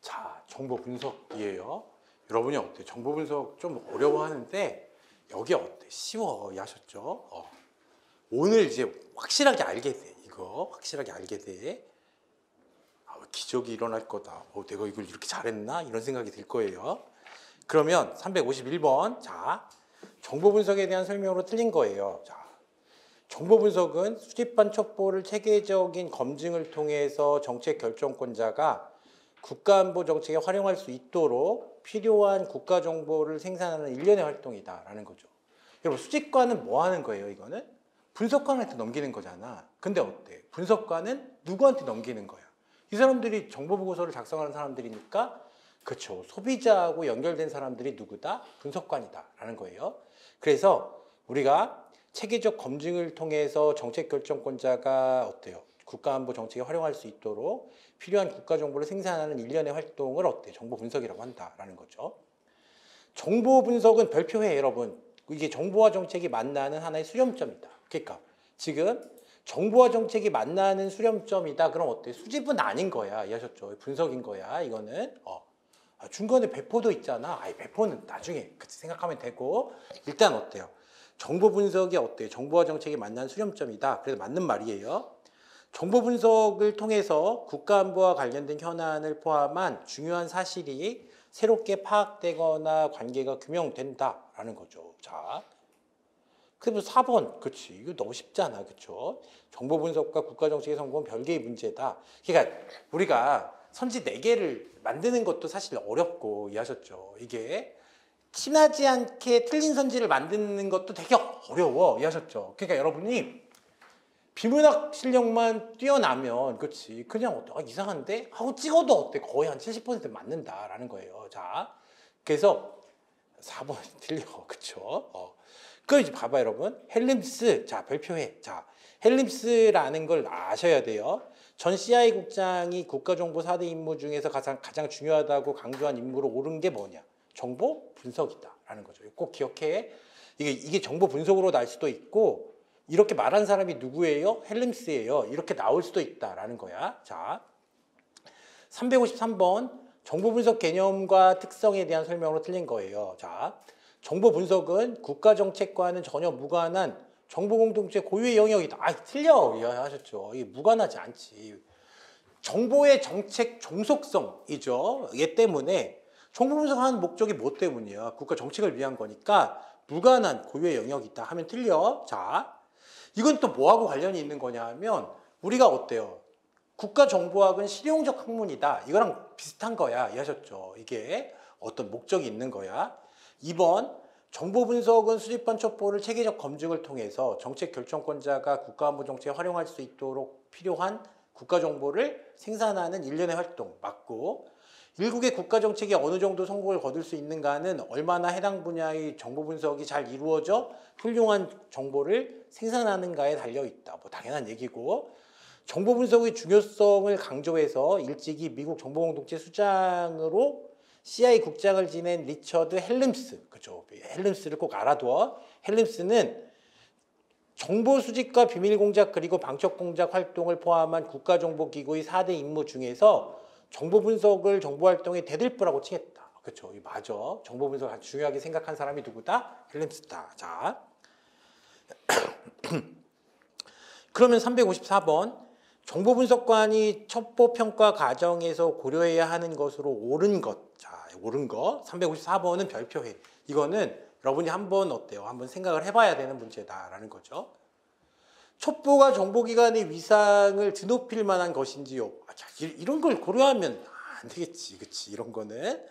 자, 정보 분석이에요. 여러분이 어때요? 정보 분석 좀 어려워하는데 여기 어때? 쉬워. 이해하셨죠? 오늘 이제 확실하게 알게 돼. 이거 확실하게 알게 돼. 기적이 일어날 거다. 내가 이걸 이렇게 잘했나? 이런 생각이 들 거예요. 그러면 351번. 자, 정보 분석에 대한 설명으로 틀린 거예요. 자, 정보 분석은 수집한 첩보를 체계적인 검증을 통해서 정책 결정권자가 국가안보 정책에 활용할 수 있도록 필요한 국가 정보를 생산하는 일련의 활동이다라는 거죠. 여러분, 수집관은 뭐 하는 거예요? 이거는 분석관한테 넘기는 거잖아. 근데 어때? 분석관은 누구한테 넘기는 거야? 이 사람들이 정보 보고서를 작성하는 사람들이니까, 그렇죠. 소비자하고 연결된 사람들이 누구다? 분석관이다라는 거예요. 그래서 우리가 체계적 검증을 통해서 정책 결정권자가 어때요? 국가안보 정책에 활용할 수 있도록 필요한 국가 정보를 생산하는 일련의 활동을 어때? 정보 분석이라고 한다라는 거죠. 정보 분석은 별표해, 여러분. 이게 정보와 정책이 만나는 하나의 수렴점이다. 그러니까 지금 정보와 정책이 만나는 수렴점이다. 그럼 어때? 수집은 아닌 거야. 이해하셨죠? 분석인 거야. 이거는 중간에 배포도 있잖아. 배포는 나중에 생각하면 되고, 일단 어때요? 정보 분석이 어때요? 정보와 정책이 만나는 수렴점이다. 그래서 맞는 말이에요. 정보 분석을 통해서 국가안보와 관련된 현안을 포함한 중요한 사실이 새롭게 파악되거나 관계가 규명된다라는 거죠. 자, 그래서 4번, 그렇지. 이거 너무 쉽잖아, 그렇죠? 정보 분석과 국가 정책의 성공은 별개의 문제다. 그러니까 우리가 선지 4개를 만드는 것도 사실 어렵고, 이해하셨죠? 이게 친하지 않게 틀린 선지를 만드는 것도 되게 어려워, 이해하셨죠? 그러니까 여러분이 비문학 실력만 뛰어나면, 그렇지, 그냥 이상한데? 하고 찍어도 어때? 거의 한 70% 맞는다라는 거예요. 자, 그래서 4번 틀려, 그쵸? 그 이제 봐봐, 여러분. 헬림스, 자, 별표해. 자, 헬림스라는 걸 아셔야 돼요. 전 CIA 국장이 국가정보 4대 임무 중에서 가장 중요하다고 강조한 임무로 옳은 게 뭐냐? 정보 분석이다라는 거죠. 꼭 기억해. 이게 정보 분석으로 날 수도 있고, 이렇게 말한 사람이 누구예요? 헬림스예요. 이렇게 나올 수도 있다라는 거야. 자, 353번. 정보 분석 개념과 특성에 대한 설명으로 틀린 거예요. 자, 정보 분석은 국가 정책과는 전혀 무관한 정보 공동체 고유의 영역이다. 틀려. 이해하셨죠? 이게 무관하지 않지. 정보의 정책 종속성이죠. 얘 때문에 정보 분석하는 목적이 뭐 때문이야? 국가 정책을 위한 거니까 무관한 고유의 영역이다 하면 틀려. 자, 이건 또 뭐하고 관련이 있는 거냐 하면 우리가 어때요? 국가정보학은 실용적 학문이다. 이거랑 비슷한 거야. 이해하셨죠? 이게 어떤 목적이 있는 거야. 2번, 정보 분석은 수집한 첩보를 체계적 검증을 통해서 정책 결정권자가 국가안보 정책에 활용할 수 있도록 필요한 국가정보를 생산하는 일련의 활동 맞고, 일국의 국가정책이 어느 정도 성공을 거둘 수 있는가는 얼마나 해당 분야의 정보 분석이 잘 이루어져 훌륭한 정보를 생산하는가에 달려있다. 뭐 당연한 얘기고, 정보 분석의 중요성을 강조해서 일찍이 미국 정보공동체 수장으로 CIA 국장을 지낸 리처드 헬림스, 그죠? 헬림스를 꼭 알아둬. 헬림스는 정보 수집과 비밀 공작 그리고 방첩 공작 활동을 포함한 국가정보기구의 4대 임무 중에서 정보 분석을 정보 활동의 대들보라고 칭했다. 그렇죠? 맞아. 정보 분석을 아주 중요하게 생각한 사람이 누구다? 헬림스다. 자, 그러면 354번. 정보 분석관이 첩보 평가 과정에서 고려해야 하는 것으로 옳은 것. 자, 옳은 것. 354번은 별표해. 이거는 여러분이 한번 어때요? 한번 생각을 해봐야 되는 문제다라는 거죠. 첩보가 정보기관의 위상을 드높일 만한 것인지요. 자, 이런 걸 고려하면 안 되겠지. 그치? 이런 거는.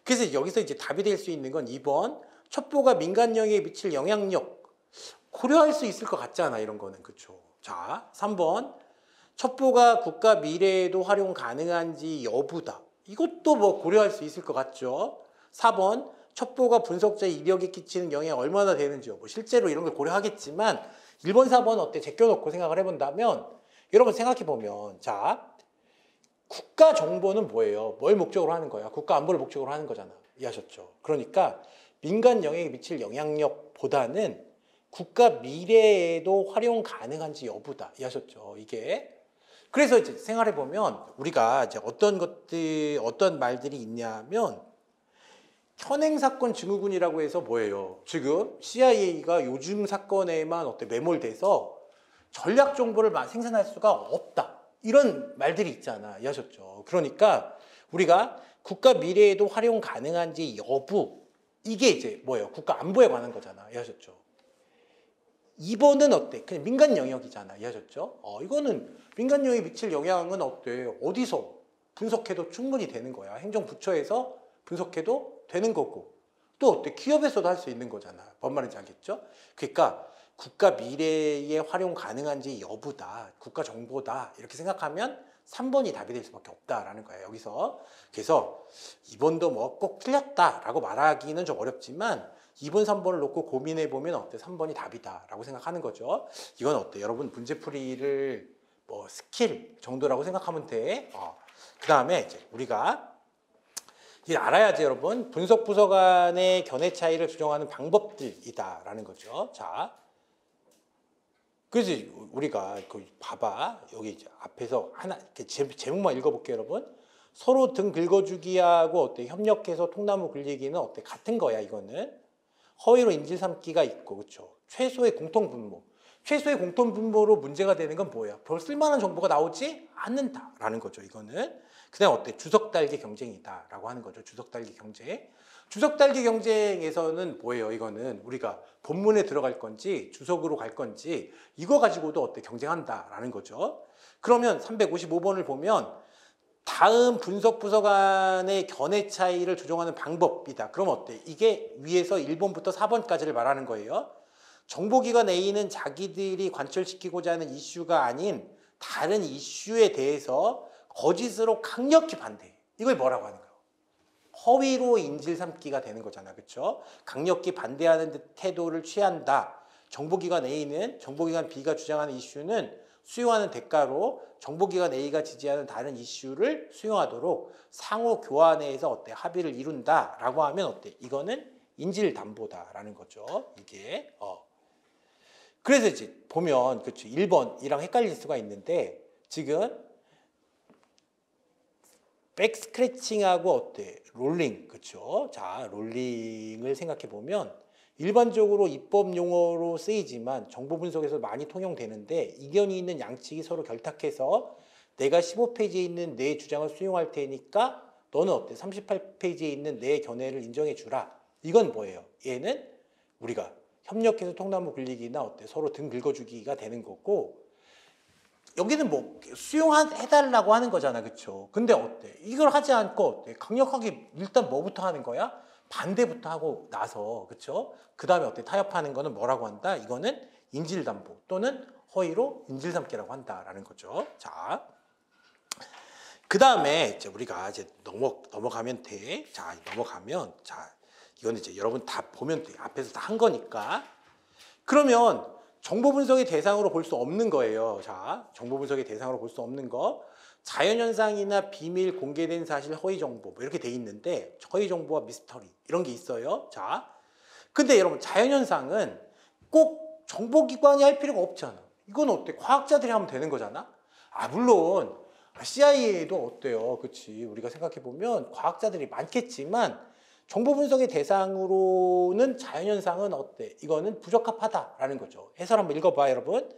그래서 여기서 이제 답이 될 수 있는 건 2번. 첩보가 민간 영역에 미칠 영향력. 고려할 수 있을 것 같잖아. 이런 거는. 그쵸? 자, 3번. 첩보가 국가 미래에도 활용 가능한지 여부다. 이것도 뭐 고려할 수 있을 것 같죠? 4번. 첩보가 분석자의 이력에 끼치는 영향이 얼마나 되는지요. 뭐 실제로 이런 걸 고려하겠지만 1번, 4번 어때? 제껴놓고 생각을 해본다면 여러분 생각해보면 자, 국가 정보는 뭐예요? 뭘 목적으로 하는 거야? 국가 안보를 목적으로 하는 거잖아. 이해하셨죠? 그러니까 민간 영역에 미칠 영향력보다는 국가 미래에도 활용 가능한지 여부다. 이해하셨죠? 이게 그래서 이제 생활해 보면 우리가 이제 어떤 말들이 있냐면 현행 사건 증후군이라고 해서 뭐예요? 지금 CIA가 요즘 사건에만 매몰돼서 전략 정보를 생산할 수가 없다. 이런 말들이 있잖아. 이해하셨죠? 그러니까 우리가 국가 미래에도 활용 가능한지 여부, 이게 이제 뭐예요? 국가 안보에 관한 거잖아. 이해하셨죠? 2번은 어때? 그냥 민간 영역이잖아. 이해하셨죠? 이거는 민간 영역에 미칠 영향은 어때? 어디서 분석해도 충분히 되는 거야. 행정부처에서 분석해도 되는 거고. 또 어때? 기업에서도 할 수 있는 거잖아. 뭔 말인지 알겠죠? 그러니까 국가 미래에 활용 가능한지 여부다. 국가 정보다. 이렇게 생각하면 3번이 답이 될 수밖에 없다라는 거예요. 여기서. 그래서 2번도 뭐 꼭 틀렸다라고 말하기는 좀 어렵지만 2번, 3번을 놓고 고민해보면 어때? 3번이 답이다라고 생각하는 거죠. 이건 어때? 여러분 문제풀이를 뭐 스킬 정도라고 생각하면 돼. 그 다음에 이제 우리가 이제 알아야지 여러분. 분석 부서 간의 견해 차이를 조정하는 방법들이다라는 거죠. 자, 그래서 우리가 봐봐. 여기 이제 앞에서 하나 이렇게 제목만 읽어볼게요, 여러분. 서로 등 긁어주기하고 어때? 협력해서 통나무 굴리기는 어때? 같은 거야, 이거는. 허위로 인질 삼기가 있고, 그렇죠? 최소의 공통 분모. 최소의 공통 분모로 문제가 되는 건 뭐야? 별 쓸만한 정보가 나오지 않는다라는 거죠, 이거는. 그다음 어때? 주석 달기 경쟁이다라고 하는 거죠. 주석 달기 경쟁. 주석 달기 경쟁에서는 뭐예요? 이거는 우리가 본문에 들어갈 건지 주석으로 갈 건지 이거 가지고도 어때? 경쟁한다라는 거죠. 그러면 355번을 보면 다음 분석 부서 간의 견해 차이를 조정하는 방법이다. 그럼 어때? 이게 위에서 1번부터 4번까지를 말하는 거예요. 정보기관 A는 자기들이 관철시키고자 하는 이슈가 아닌 다른 이슈에 대해서 거짓으로 강력히 반대해. 이걸 뭐라고 하는 거예요? 허위로 인질 삼기가 되는 거잖아. 그렇죠? 강력히 반대하는 태도를 취한다. 정보기관 A는 정보기관 B가 주장하는 이슈는 수용하는 대가로 정보기관 A가 지지하는 다른 이슈를 수용하도록 상호 교환회에서 어때? 합의를 이룬다라고 하면 어때? 이거는 인질 담보다라는 거죠. 이게 그래서 이제 보면 그렇죠. 1번이랑 헷갈릴 수가 있는데 지금 백 스크래칭하고 어때? 롤링, 그렇죠? 자, 롤링을 생각해 보면 일반적으로 입법 용어로 쓰이지만 정보 분석에서 많이 통용되는데 이견이 있는 양측이 서로 결탁해서 내가 15페이지에 있는 내 주장을 수용할 테니까 너는 어때? 38페이지에 있는 내 견해를 인정해 주라. 이건 뭐예요? 얘는 우리가 협력해서 통나무 굴리기나 어때? 서로 등 긁어주기가 되는 거고 여기는 뭐 수용해달라고 하는 거잖아. 그쵸? 근데 어때? 이걸 하지 않고 어때? 강력하게 일단 뭐부터 하는 거야? 반대부터 하고 나서, 그쵸? 그 다음에 어때? 타협하는 거는 뭐라고 한다? 이거는 인질담보 또는 허위로 인질삼기라고 한다라는 거죠. 자, 그 다음에 이제 우리가 이제 넘어가면 돼. 자, 넘어가면, 자, 이거는 이제 여러분 다 보면 돼. 앞에서 다 한 거니까. 그러면 정보 분석의 대상으로 볼 수 없는 거예요. 자, 정보 분석의 대상으로 볼 수 없는 거. 자연현상이나 비밀, 공개된 사실, 허위 정보 뭐 이렇게 돼 있는데 허위 정보와 미스터리 이런 게 있어요. 자, 근데 여러분 자연현상은 꼭 정보기관이 할 필요가 없잖아. 이건 어때? 과학자들이 하면 되는 거잖아. 물론 CIA도 어때요? 그렇지? 우리가 생각해 보면 과학자들이 많겠지만 정보 분석의 대상으로는 자연현상은 어때? 이거는 부적합하다라는 거죠. 해설 한번 읽어봐, 여러분.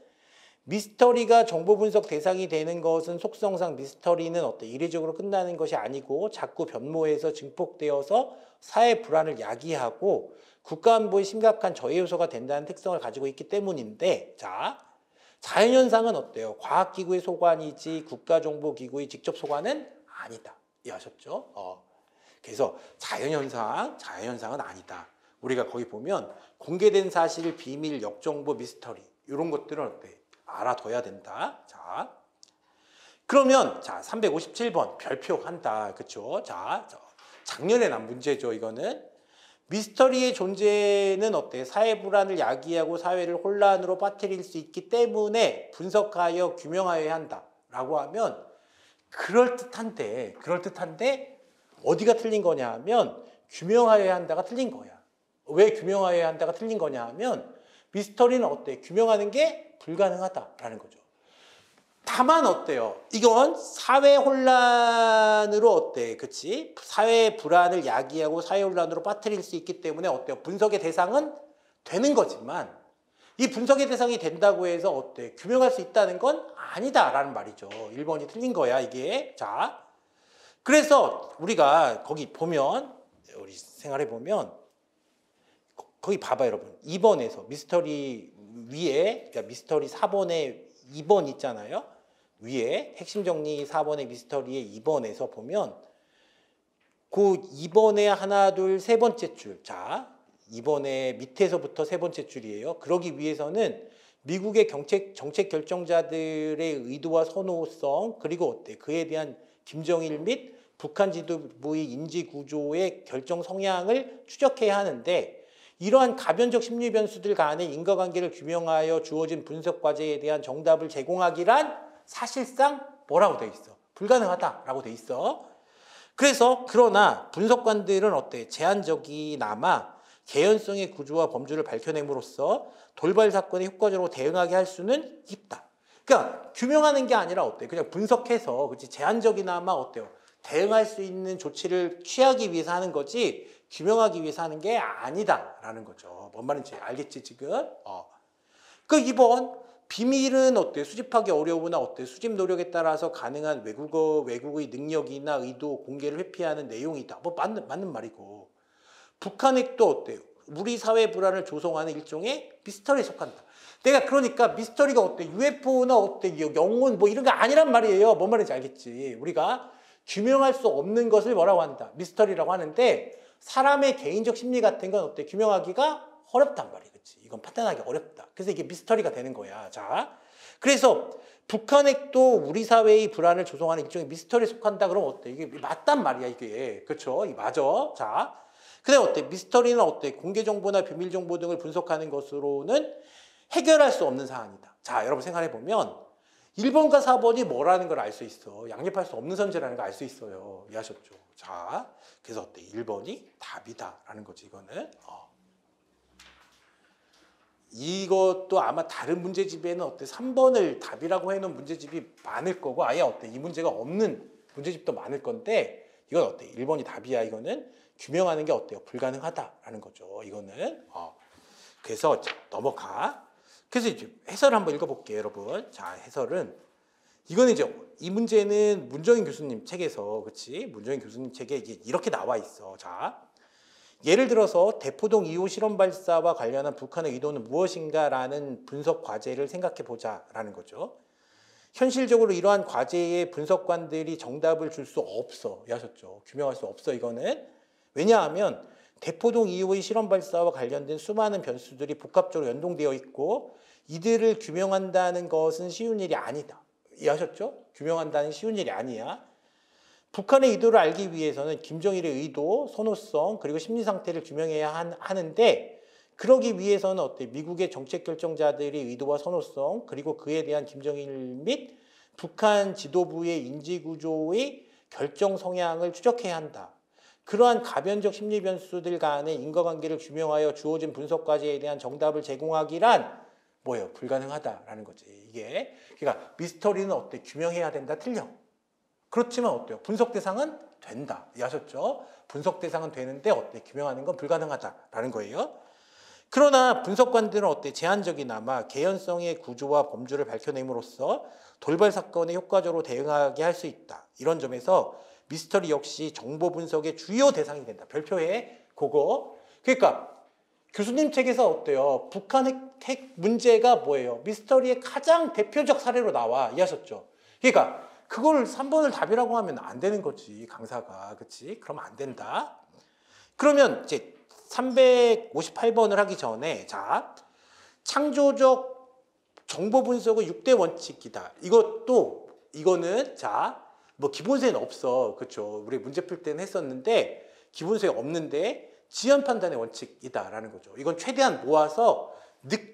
미스터리가 정보 분석 대상이 되는 것은 속성상 미스터리는 어때? 이례적으로 끝나는 것이 아니고 자꾸 변모해서 증폭되어서 사회 불안을 야기하고 국가안보에 심각한 저해 요소가 된다는 특성을 가지고 있기 때문인데, 자, 자연현상은 어때요? 과학기구의 소관이지 국가정보기구의 직접 소관은 아니다. 이해하셨죠? 그래서 자연현상은 아니다. 우리가 거기 보면 공개된 사실, 비밀, 역정보, 미스터리 이런 것들은 어때? 알아둬야 된다. 자, 그러면 자 357번 별표 한다. 그렇죠? 자, 작년에 난 문제죠. 이거는 미스터리의 존재는 어때? 사회 불안을 야기하고 사회를 혼란으로 빠뜨릴 수 있기 때문에 분석하여 규명하여야 한다라고 하면 그럴듯한데 어디가 틀린 거냐 하면 규명하여야 한다가 틀린 거야. 왜 규명하여야 한다가 틀린 거냐 하면 미스터리는 어때? 규명하는 게 불가능하다라는 거죠. 다만 어때요? 이건 사회 혼란으로 어때? 그치? 사회 불안을 야기하고 사회 혼란으로 빠뜨릴 수 있기 때문에 어때요? 분석의 대상은 되는 거지만 이 분석의 대상이 된다고 해서 어때? 규명할 수 있다는 건 아니다라는 말이죠. 1번이 틀린 거야, 이게. 자, 그래서 우리가 거기 보면 우리 생활해 보면 거기 봐봐요, 여러분. 2번에서 미스터리 위에 그러니까 미스터리 4번에 2번 있잖아요. 위에 핵심 정리 4번의 미스터리의 2번에서 보면 그 2번에 하나, 둘, 세 번째 줄. 자, 2번의 밑에서부터 세 번째 줄이에요. 그러기 위해서는 미국의 정책 결정자들의 의도와 선호성 그리고 어때? 그에 대한 김정일 및 북한 지도부의 인지 구조의 결정 성향을 추적해야 하는데 이러한 가변적 심리 변수들 간의 인과관계를 규명하여 주어진 분석 과제에 대한 정답을 제공하기란 사실상 뭐라고 돼 있어? 불가능하다라고 돼 있어. 그래서 그러나 분석관들은 어때? 제한적이나마 개연성의 구조와 범주를 밝혀냄으로써 돌발 사건에 효과적으로 대응하게 할 수는 있다. 그러니까 규명하는 게 아니라 어때? 그냥 분석해서 그렇지 제한적이나마 어때요? 대응할 수 있는 조치를 취하기 위해서 하는 거지 규명하기 위해서 하는 게 아니다라는 거죠. 뭔 말인지 알겠지 지금? 그 2번 비밀은 어때? 수집하기 어려우나 어때? 수집 노력에 따라서 가능한 외국의 능력이나 의도 공개를 회피하는 내용이다. 뭐 맞는 말이고 북한 핵도 어때요? 우리 사회 불안을 조성하는 일종의 미스터리에 속한다. 내가 그러니까 미스터리가 어때? UFO나 어때? 영혼 뭐 이런 거 아니란 말이에요. 뭔 말인지 알겠지? 우리가 규명할 수 없는 것을 뭐라고 한다? 미스터리라고 하는데 사람의 개인적 심리 같은 건 어때? 규명하기가 어렵단 말이야. 그치? 이건 판단하기 어렵다. 그래서 이게 미스터리가 되는 거야. 자, 그래서 북한 핵도 우리 사회의 불안을 조성하는 일종의 미스터리에 속한다. 그러면 어때? 이게 맞단 말이야. 이게. 그렇죠? 이게 맞아. 자, 근데 어때? 미스터리는 어때? 공개 정보나 비밀 정보 등을 분석하는 것으로는 해결할 수 없는 사안이다. 자, 여러분 생각해 보면 1번과 4번이 뭐라는 걸 알 수 있어. 양립할 수 없는 선제라는 걸 알 수 있어요. 이해하셨죠? 자, 그래서 어때? 1번이 답이다라는 거지, 이거는. 이것도 아마 다른 문제집에는 어때? 3번을 답이라고 해놓은 문제집이 많을 거고, 아예 어때? 이 문제가 없는 문제집도 많을 건데, 이건 어때? 1번이 답이야, 이거는. 규명하는 게 어때요? 불가능하다라는 거죠, 이거는. 그래서 넘어가. 그래서 이제 해설을 한번 읽어볼게요, 여러분. 자, 해설은 이거는 이제 이 문제는 문정인 교수님 책에서, 그렇지? 문정인 교수님 책에 이렇게 나와 있어. 자, 예를 들어서 대포동 2호 실험 발사와 관련한 북한의 의도는 무엇인가라는 분석 과제를 생각해 보자라는 거죠. 현실적으로 이러한 과제에 분석관들이 정답을 줄 수 없어. 이해하셨죠? 규명할 수 없어, 이거는. 왜냐하면 대포동 2호의 실험 발사와 관련된 수많은 변수들이 복합적으로 연동되어 있고 이들을 규명한다는 것은 쉬운 일이 아니다. 이해하셨죠? 규명한다는 쉬운 일이 아니야. 북한의 의도를 알기 위해서는 김정일의 의도, 선호성, 그리고 심리 상태를 규명해야 하는데 그러기 위해서는 어때? 미국의 정책 결정자들의 의도와 선호성, 그리고 그에 대한 김정일 및 북한 지도부의 인지 구조의 결정 성향을 추적해야 한다. 그러한 가변적 심리 변수들 간의 인과관계를 규명하여 주어진 분석 과제에 대한 정답을 제공하기란 뭐예요? 불가능하다라는 거지. 이게 그러니까 미스터리는 어때? 규명해야 된다. 틀려. 그렇지만 어때요? 분석 대상은 된다. 이해하셨죠? 분석 대상은 되는데 어때? 규명하는 건 불가능하다라는 거예요. 그러나 분석관들은 어때? 제한적이나마 개연성의 구조와 범주를 밝혀냄으로써 돌발 사건에 효과적으로 대응하게 할 수 있다. 이런 점에서 미스터리 역시 정보 분석의 주요 대상이 된다. 별표에 그거. 그러니까 교수님 책에서 어때요? 북한 핵 문제가 뭐예요? 미스터리의 가장 대표적 사례로 나와. 이해하셨죠? 그러니까 그걸 3번을 답이라고 하면 안 되는 거지, 강사가. 그치? 그러면 안 된다. 그러면 이제 358번을 하기 전에, 자, 창조적 정보 분석의 6대 원칙이다. 이거는, 자, 뭐 기본세는 없어. 그렇죠? 우리 문제 풀 때는 했었는데, 기본세 없는데, 지연 판단의 원칙이다라는 거죠. 이건 최대한 모아서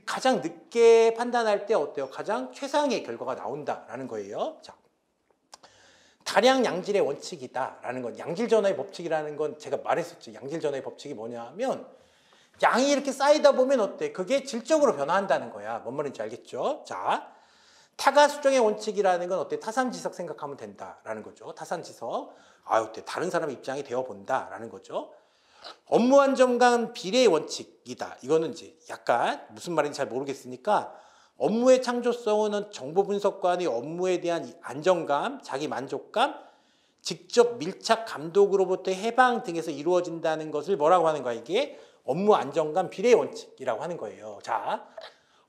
가장 늦게 판단할 때 어때요? 가장 최상의 결과가 나온다라는 거예요. 자, 다량 양질의 원칙이다라는 건 양질 전화의 법칙이라는 건 제가 말했었죠. 양질 전화의 법칙이 뭐냐 하면 양이 이렇게 쌓이다 보면 어때? 그게 질적으로 변화한다는 거야. 뭔 말인지 알겠죠? 자, 타가 수정의 원칙이라는 건 어때? 타산지석 생각하면 된다라는 거죠. 타산지석. 어때? 다른 사람의 입장이 되어 본다라는 거죠. 업무 안정감 비례의 원칙이다. 이거는 이제 약간 무슨 말인지 잘 모르겠으니까 업무의 창조성은 정보 분석관의 업무에 대한 안정감, 자기 만족감, 직접 밀착 감독으로부터의 해방 등에서 이루어진다는 것을 뭐라고 하는 거야? 이게 업무 안정감 비례의 원칙이라고 하는 거예요. 자,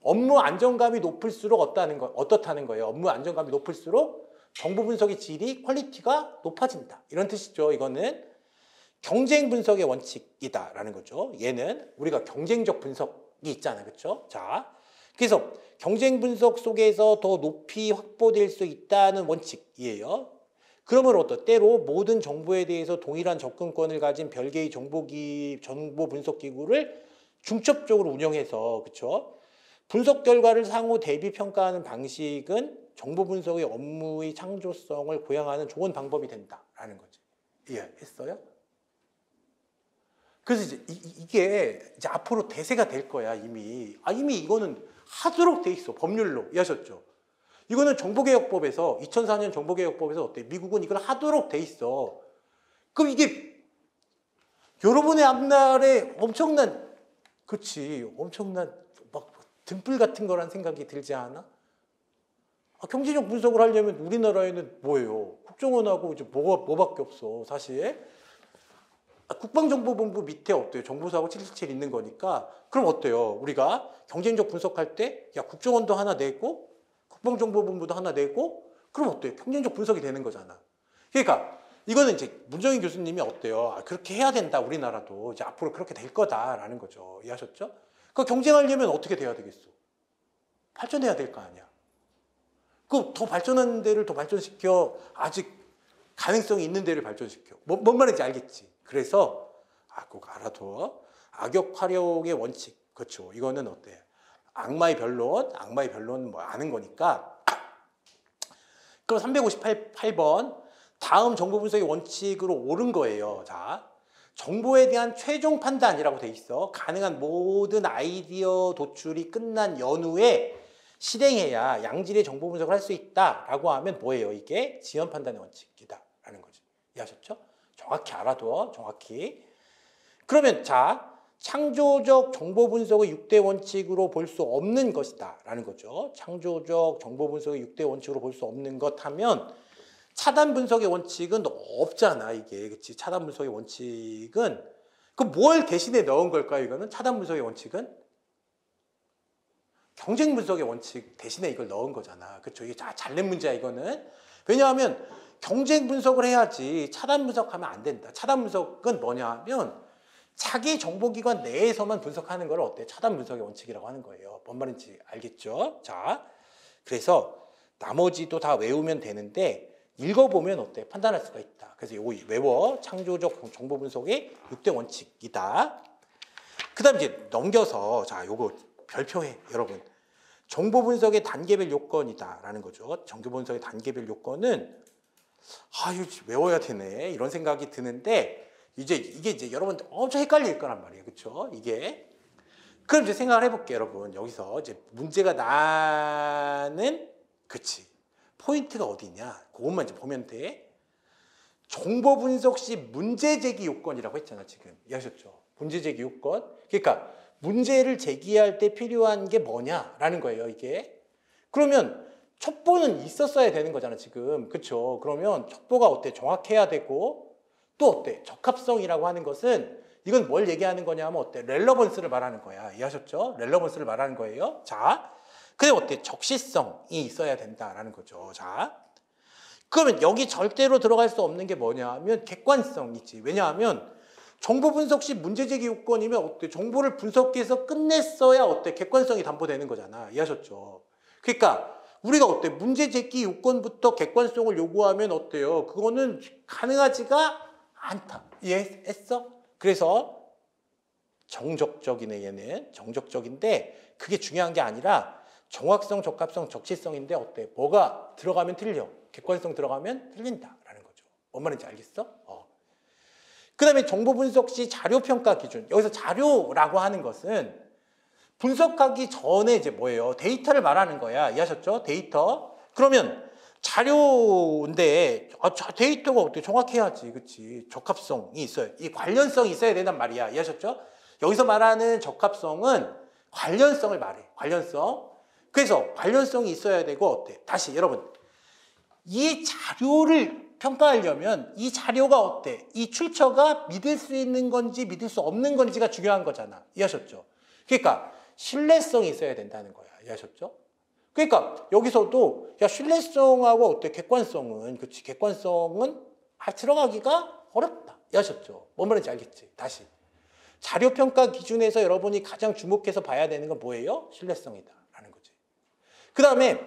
업무 안정감이 높을수록 어떻다는 거예요? 업무 안정감이 높을수록 정보 분석의 질이 퀄리티가 높아진다. 이런 뜻이죠. 이거는 경쟁 분석의 원칙이다라는 거죠. 얘는 우리가 경쟁적 분석이 있잖아요. 그렇죠? 자, 그래서 경쟁 분석 속에서 더 높이 확보될 수 있다는 원칙이에요. 그러므로 때로 모든 정보에 대해서 동일한 접근권을 가진 별개의 정보 분석 기구를 중첩적으로 운영해서 그렇죠? 분석 결과를 상호 대비 평가하는 방식은 정보 분석의 업무의 창조성을 고양하는 좋은 방법이 된다라는 거죠. 이해했어요? 그래서 이게 이제 앞으로 대세가 될 거야 이미. 이미 이거는 하도록 돼 있어 법률로. 이해하셨죠? 이거는 정보개혁법에서 2004년 정보개혁법에서 어때? 미국은 이걸 하도록 돼 있어. 그럼 이게 여러분의 앞날에 엄청난 막 등불 같은 거란 생각이 들지 않아? 경제적 분석을 하려면 우리나라에는 뭐예요? 국정원하고 이제 뭐밖에 없어 사실. 국방정보본부 밑에 어때요? 정보사하고 777 있는 거니까. 그럼 어때요? 우리가 경쟁적 분석할 때 국정원도 하나 내고 국방정보본부도 하나 내고 그럼 어때요? 경쟁적 분석이 되는 거잖아. 그러니까 이거는 이제 문정인 교수님이 어때요? 그렇게 해야 된다 우리나라도 이제 앞으로 그렇게 될 거다라는 거죠. 이해하셨죠? 그 경쟁하려면 어떻게 돼야 되겠어? 발전해야 될 거 아니야. 그 더 발전한 데를 더 발전시켜. 아직 가능성이 있는 데를 발전시켜. 뭔 말인지 알겠지? 그래서 꼭 알아둬. 악역 활용의 원칙. 그렇죠. 이거는 어때? 악마의 변론 뭐 아는 거니까. 그럼 358번 다음 정보 분석의 원칙으로 옳은 거예요. 자, 정보에 대한 최종 판단이라고 돼 있어. 가능한 모든 아이디어 도출이 끝난 연후에 실행해야 양질의 정보 분석을 할 수 있다라고 하면 뭐예요? 이게 지연 판단의 원칙이다라는 거죠. 이해하셨죠? 정확히 알아둬. 정확히. 그러면 자, 창조적 정보 분석의 6대 원칙으로 볼 수 없는 것이다 라는 거죠. 창조적 정보 분석의 6대 원칙으로 볼 수 없는 것 하면 차단 분석의 원칙은 없잖아 이게. 그치? 차단 분석의 원칙은 그 뭘 대신에 넣은 걸까요? 이거는 차단 분석의 원칙은 경쟁 분석의 원칙 대신에 이걸 넣은 거잖아. 그렇죠? 이게 잘 낸 문제야 이거는. 왜냐하면 경쟁 분석을 해야지 차단 분석하면 안 된다. 차단 분석은 뭐냐 하면 자기 정보기관 내에서만 분석하는 걸 어때? 차단 분석의 원칙이라고 하는 거예요. 뭔 말인지 알겠죠? 자, 그래서 나머지도 다 외우면 되는데 읽어보면 어때? 판단할 수가 있다. 그래서 이거 외워. 창조적 정보 분석의 6대 원칙이다. 그 다음 이제 넘겨서 자, 요거 별표해 여러분. 정보 분석의 단계별 요건이다라는 거죠. 정보 분석의 단계별 요건은 이거 외워야 되네 이런 생각이 드는데 이게 이제 여러분 엄청 헷갈릴 거란 말이에요. 그렇죠? 이게. 그럼 이제 생각을 해볼게요, 여러분. 여기서 이제 문제가 나는 포인트가 어디냐? 그것만 이제 보면 돼. 정보 분석 시 문제 제기 요건이라고 했잖아, 지금. 이해하셨죠? 문제 제기 요건. 그러니까 문제를 제기할 때 필요한 게 뭐냐라는 거예요, 이게. 그러면 첩보는 있었어야 되는 거잖아, 지금. 그렇죠? 그러면 첩보가 어때? 정확해야 되고 또 어때? 적합성이라고 하는 것은 이건 뭘 얘기하는 거냐 하면 어때? 렐러번스를 말하는 거야. 이해하셨죠? 렐러번스를 말하는 거예요. 자, 근데 어때? 적시성이 있어야 된다라는 거죠. 자, 그러면 여기 절대로 들어갈 수 없는 게 뭐냐 하면 객관성이지. 왜냐하면 정보 분석 시 문제 제기 요건이면 어때? 정보를 분석해서 끝냈어야 어때? 객관성이 담보되는 거잖아. 이해하셨죠? 그러니까 우리가 어때? 문제 제기 요건부터 객관성을 요구하면 어때요? 그거는 가능하지가 않다. 이해했어? 그래서 정적적이네 얘는. 정적적인데 그게 중요한 게 아니라 정확성, 적합성, 적시성인데 어때? 뭐가 들어가면 틀려. 객관성 들어가면 틀린다라는 거죠. 뭔 말인지 알겠어? 그 다음에 정보 분석 시 자료 평가 기준. 여기서 자료라고 하는 것은 분석하기 전에 이제 뭐예요? 데이터를 말하는 거야. 이해하셨죠? 데이터. 그러면 자료인데 데이터가 어떻게 정확해야지, 그렇지? 적합성이 있어요. 이 관련성이 있어야 된단 말이야. 이해하셨죠? 여기서 말하는 적합성은 관련성을 말해. 관련성. 그래서 관련성이 있어야 되고 어때? 다시 여러분, 이 자료를 평가하려면 이 자료가 어때? 이 출처가 믿을 수 있는 건지 믿을 수 없는 건지가 중요한 거잖아. 이해하셨죠? 그러니까 신뢰성이 있어야 된다는 거야. 이해하셨죠? 그러니까 여기서도 야, 신뢰성하고 어때? 객관성은, 그렇지? 객관성은 들어가기가 어렵다. 이해하셨죠? 뭔 말인지 알겠지? 다시. 자료 평가 기준에서 여러분이 가장 주목해서 봐야 되는 건 뭐예요? 신뢰성이다라는 거지. 그 다음에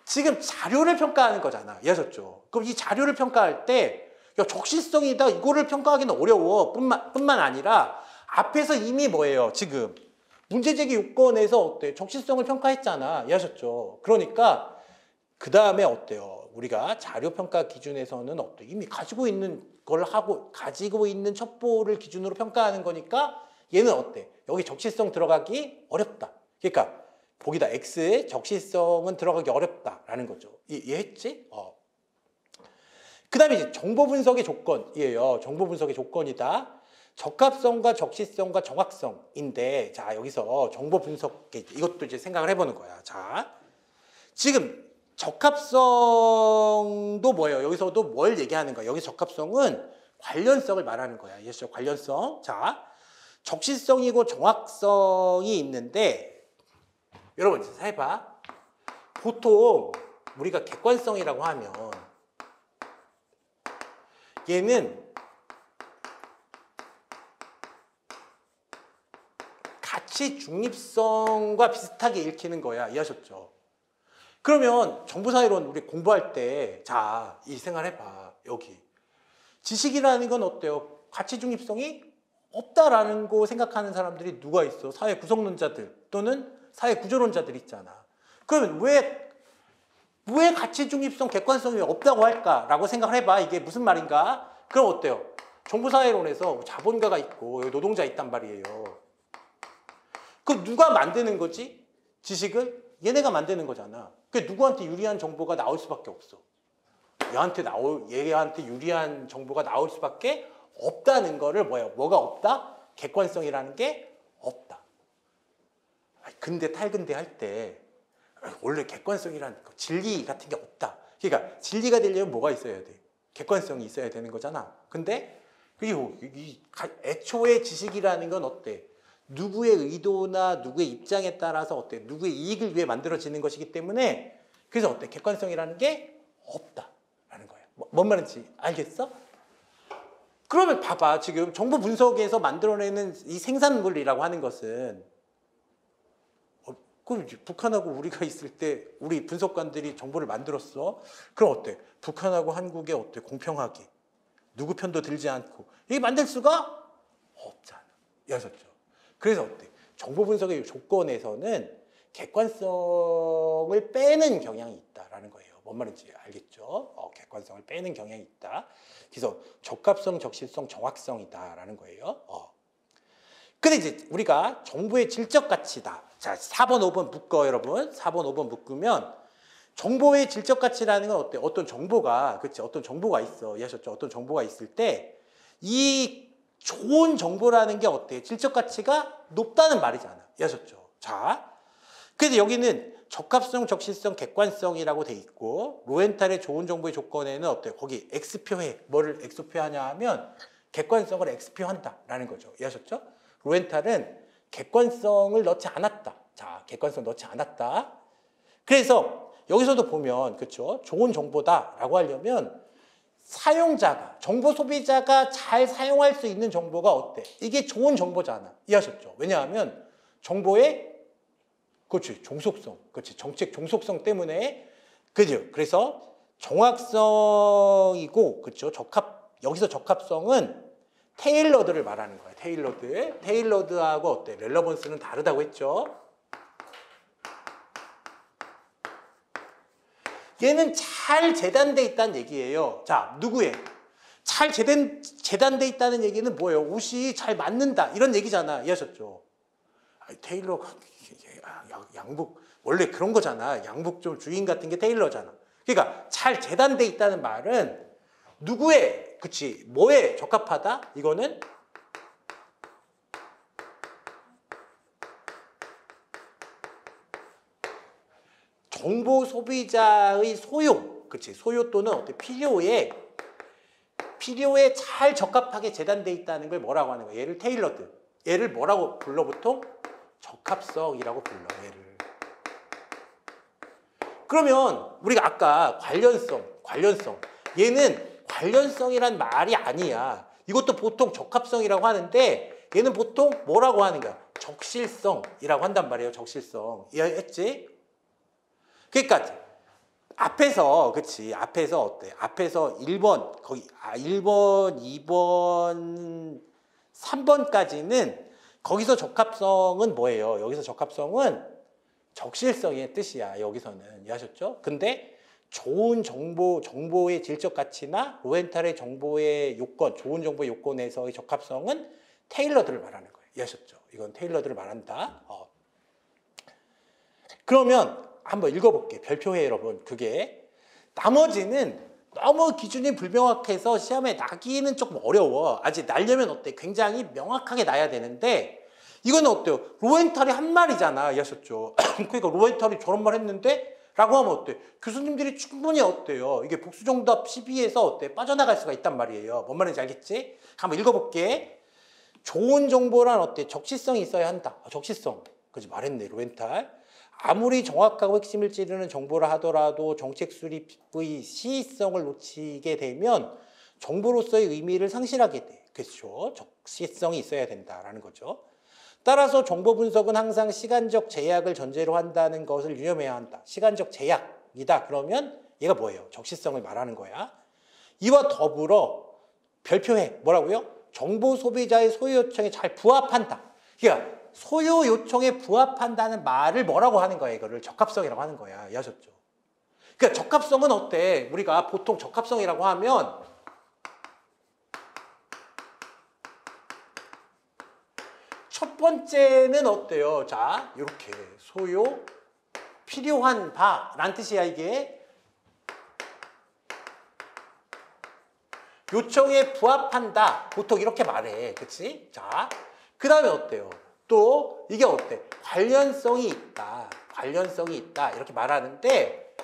지금 자료를 평가하는 거잖아. 이해하셨죠? 그럼 이 자료를 평가할 때 야, 적시성이다 이거를 평가하기는 어려워. 뿐만 아니라 앞에서 이미 뭐예요? 지금 문제제기 요건에서 어때? 적시성을 평가했잖아. 이해하셨죠? 그러니까 그 다음에 어때요? 우리가 자료 평가 기준에서는 어때? 이미 가지고 있는 걸 하고 가지고 있는 첩보를 기준으로 평가하는 거니까 얘는 어때? 여기 적시성 들어가기 어렵다. 그러니까 보기다 X의 적시성은 들어가기 어렵다라는 거죠. 이해했지? 그 다음에 이제 정보 분석의 조건이에요. 정보 분석의 조건이다. 적합성과 적시성과 정확성인데, 자, 여기서 정보 분석, 이것도 이제 생각을 해보는 거야. 자, 지금 적합성도 뭐예요? 여기서도 뭘 얘기하는 거야? 여기 적합성은 관련성을 말하는 거야. 이해했죠? 관련성. 자, 적시성이고 정확성이 있는데, 여러분, 해봐. 보통 우리가 객관성이라고 하면 얘는 가치 중립성과 비슷하게 읽히는 거야. 이해하셨죠? 그러면 정보사회론 우리 공부할 때, 자, 이 생각해봐. 여기. 지식이라는 건 어때요? 가치 중립성이 없다라는 거 생각하는 사람들이 누가 있어? 사회 구성론자들 또는 사회 구조론자들 있잖아. 그러면 왜 가치 중립성, 객관성이 없다고 할까라고 생각을 해봐. 이게 무슨 말인가? 그럼 어때요? 정보사회론에서 자본가가 있고 여기 노동자 있단 말이에요. 그 누가 만드는 거지? 지식을? 얘네가 만드는 거잖아. 그 누구한테 유리한 정보가 나올 수밖에 없어. 얘한테 유리한 정보가 나올 수밖에 없다는 거를 뭐가 없다? 객관성이라는 게 없다. 근데 탈근대 할 때 원래 객관성이라는 거, 진리 같은 게 없다. 그러니까 진리가 되려면 뭐가 있어야 돼? 객관성이 있어야 되는 거잖아. 근데 그리고 애초에 지식이라는 건 어때? 누구의 의도나 누구의 입장에 따라서 어때? 누구의 이익을 위해 만들어지는 것이기 때문에 그래서 어때? 객관성이라는 게 없다라는 거야. 뭔 말인지 알겠어? 그러면 봐봐. 지금 정보 분석에서 만들어내는 이 생산물이라고 하는 것은 그럼 북한하고 우리가 있을 때 우리 분석관들이 정보를 만들었어. 그럼 어때? 북한하고 한국에 어때? 공평하게 누구 편도 들지 않고 이게 만들 수가 없잖아. 이해하셨죠? 그래서 어때? 정보 분석의 조건에서는 객관성을 빼는 경향이 있다라는 거예요. 뭔 말인지 알겠죠? 객관성을 빼는 경향이 있다. 그래서 적합성, 적시성, 정확성이다라는 거예요. 근데 이제 우리가 정보의 질적 가치다. 자, 4번, 5번 묶어, 여러분. 4번, 5번 묶으면 정보의 질적 가치라는 건 어때? 어떤 정보가, 그치? 어떤 정보가 있어. 이해하셨죠? 어떤 정보가 있을 때 이 좋은 정보라는 게 어때? 질적 가치가 높다는 말이잖아. 이해하셨죠? 자, 그래서 여기는 적합성, 적시성, 객관성이라고 돼 있고 로엔탈의 좋은 정보의 조건에는 어때? 거기 X표해. 뭐를 X표하냐 하면 객관성을 X표한다라는 거죠. 이해하셨죠? 로엔탈은 객관성을 넣지 않았다. 자, 객관성 넣지 않았다. 그래서 여기서도 보면 그렇죠? 좋은 정보다라고 하려면 사용자가, 정보 소비자가 잘 사용할 수 있는 정보가 어때? 이게 좋은 정보잖아. 이해하셨죠? 왜냐하면 정보의 그렇지, 종속성, 그렇지, 정책 종속성 때문에 그죠? 그래서 정확성이고 그렇죠? 여기서 적합성은 테일러드를 말하는 거야. 테일러드하고 어때? 렐러번스는 다르다고 했죠. 얘는 잘 재단돼 있다는 얘기예요. 자, 누구의? 잘 재단돼 있다는 얘기는 뭐예요? 옷이 잘 맞는다 이런 얘기잖아. 이해하셨죠? 테일러 양복 원래 그런 거잖아. 양복 좀 주인 같은 게 테일러잖아. 그러니까 잘 재단돼 있다는 말은 누구의 그치 뭐에 적합하다? 이거는 정보 소비자의 소요, 그치 소요 또는 어떤 필요에 잘 적합하게 재단돼 있다는 걸 뭐라고 하는 거야? 얘를 테일러드. 얘를 뭐라고 불러 보통? 적합성이라고 불러. 얘를. 그러면 우리가 아까 관련성. 얘는 관련성이란 말이 아니야. 이것도 보통 적합성이라고 하는데 얘는 보통 뭐라고 하는 거야? 적실성이라고 한단 말이에요. 적실성. 이해했지? 그러니까 앞에서 그치 앞에서 어때? 앞에서 1번 거기 1번, 2번, 3번까지는 거기서 적합성은 뭐예요? 여기서 적합성은 적실성의 뜻이야. 여기서는 이해하셨죠? 근데 좋은 정보의 질적 가치나 로엔탈의 정보의 요건, 좋은 정보의 요건에서의 적합성은 테일러드를 말하는 거예요. 이해하셨죠? 이건 테일러드를 말한다. 그러면 한번 읽어볼게요. 별표해 여러분. 그게 나머지는 너무 기준이 불명확해서 시험에 나기는 조금 어려워. 아직 날려면 어때? 굉장히 명확하게 나야 되는데 이거는 어때요? 로엔탈이 한 말이잖아. 이해하셨죠? 그러니까 로엔탈이 저런 말 했는데 라고 하면 어때? 교수님들이 충분히 어때요? 이게 복수정답 12에서 어때? 빠져나갈 수가 있단 말이에요. 뭔 말인지 알겠지? 한번 읽어볼게. 좋은 정보란 어때? 적시성이 있어야 한다. 적시성. 그지 말했네. 로엔탈. 아무리 정확하고 핵심을 찌르는 정보라 하더라도 정책 수립의 시의성을 놓치게 되면 정보로서의 의미를 상실하게 돼. 그렇죠? 적시성이 있어야 된다라는 거죠. 따라서 정보 분석은 항상 시간적 제약을 전제로 한다는 것을 유념해야 한다. 시간적 제약이다. 그러면 얘가 뭐예요? 적시성을 말하는 거야. 이와 더불어 별표해. 뭐라고요? 정보 소비자의 소유 요청에 잘 부합한다. 그러니까 소요 요청에 부합한다는 말을 뭐라고 하는 거야? 이거를 적합성이라고 하는 거야. 이해하셨죠? 그러니까 적합성은 어때? 우리가 보통 적합성이라고 하면 첫 번째는 어때요? 자, 이렇게 소요 필요한 바란 뜻이야. 이게 요청에 부합한다. 보통 이렇게 말해. 그치? 자, 그 다음에 어때요? 또 이게 어때? 관련성이 있다. 이렇게 말하는데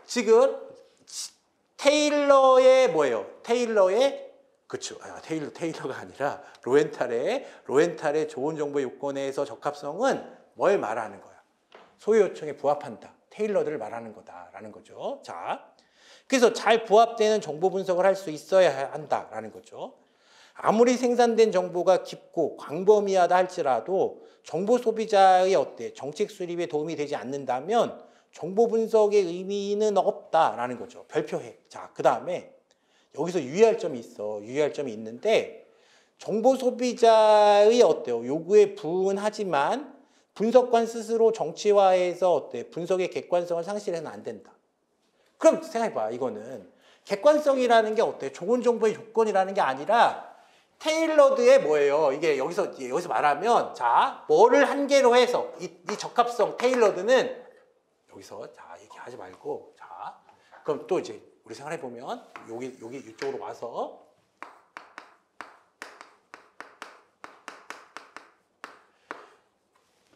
지금 테일러의 뭐예요? 테일러의 그쵸? 테일러가 아니라 로엔탈의 좋은 정보 요건에서 적합성은 뭘 말하는 거야? 소유 요청에 부합한다. 테일러드를 말하는 거다라는 거죠. 자, 그래서 잘 부합되는 정보 분석을 할 수 있어야 한다라는 거죠. 아무리 생산된 정보가 깊고 광범위하다 할지라도 정보 소비자의 어때? 정책 수립에 도움이 되지 않는다면 정보 분석의 의미는 없다라는 거죠. 별표해. 자, 그 다음에 여기서 유의할 점이 있어. 유의할 점이 있는데 정보 소비자의 어때요? 요구에 부응하지만 분석관 스스로 정치화해서 어때? 분석의 객관성을 상실해서는 안 된다. 그럼 생각해봐. 이거는 객관성이라는 게 어때? 좋은 정보의 조건이라는 게 아니라 테일러드의 뭐예요? 이게 여기서 말하면 자 뭐를 한계로 해서 이 적합성 테일러드는 여기서 자 얘기하지 말고 자 그럼 또 이제 우리 생각해 보면 여기 이쪽으로 와서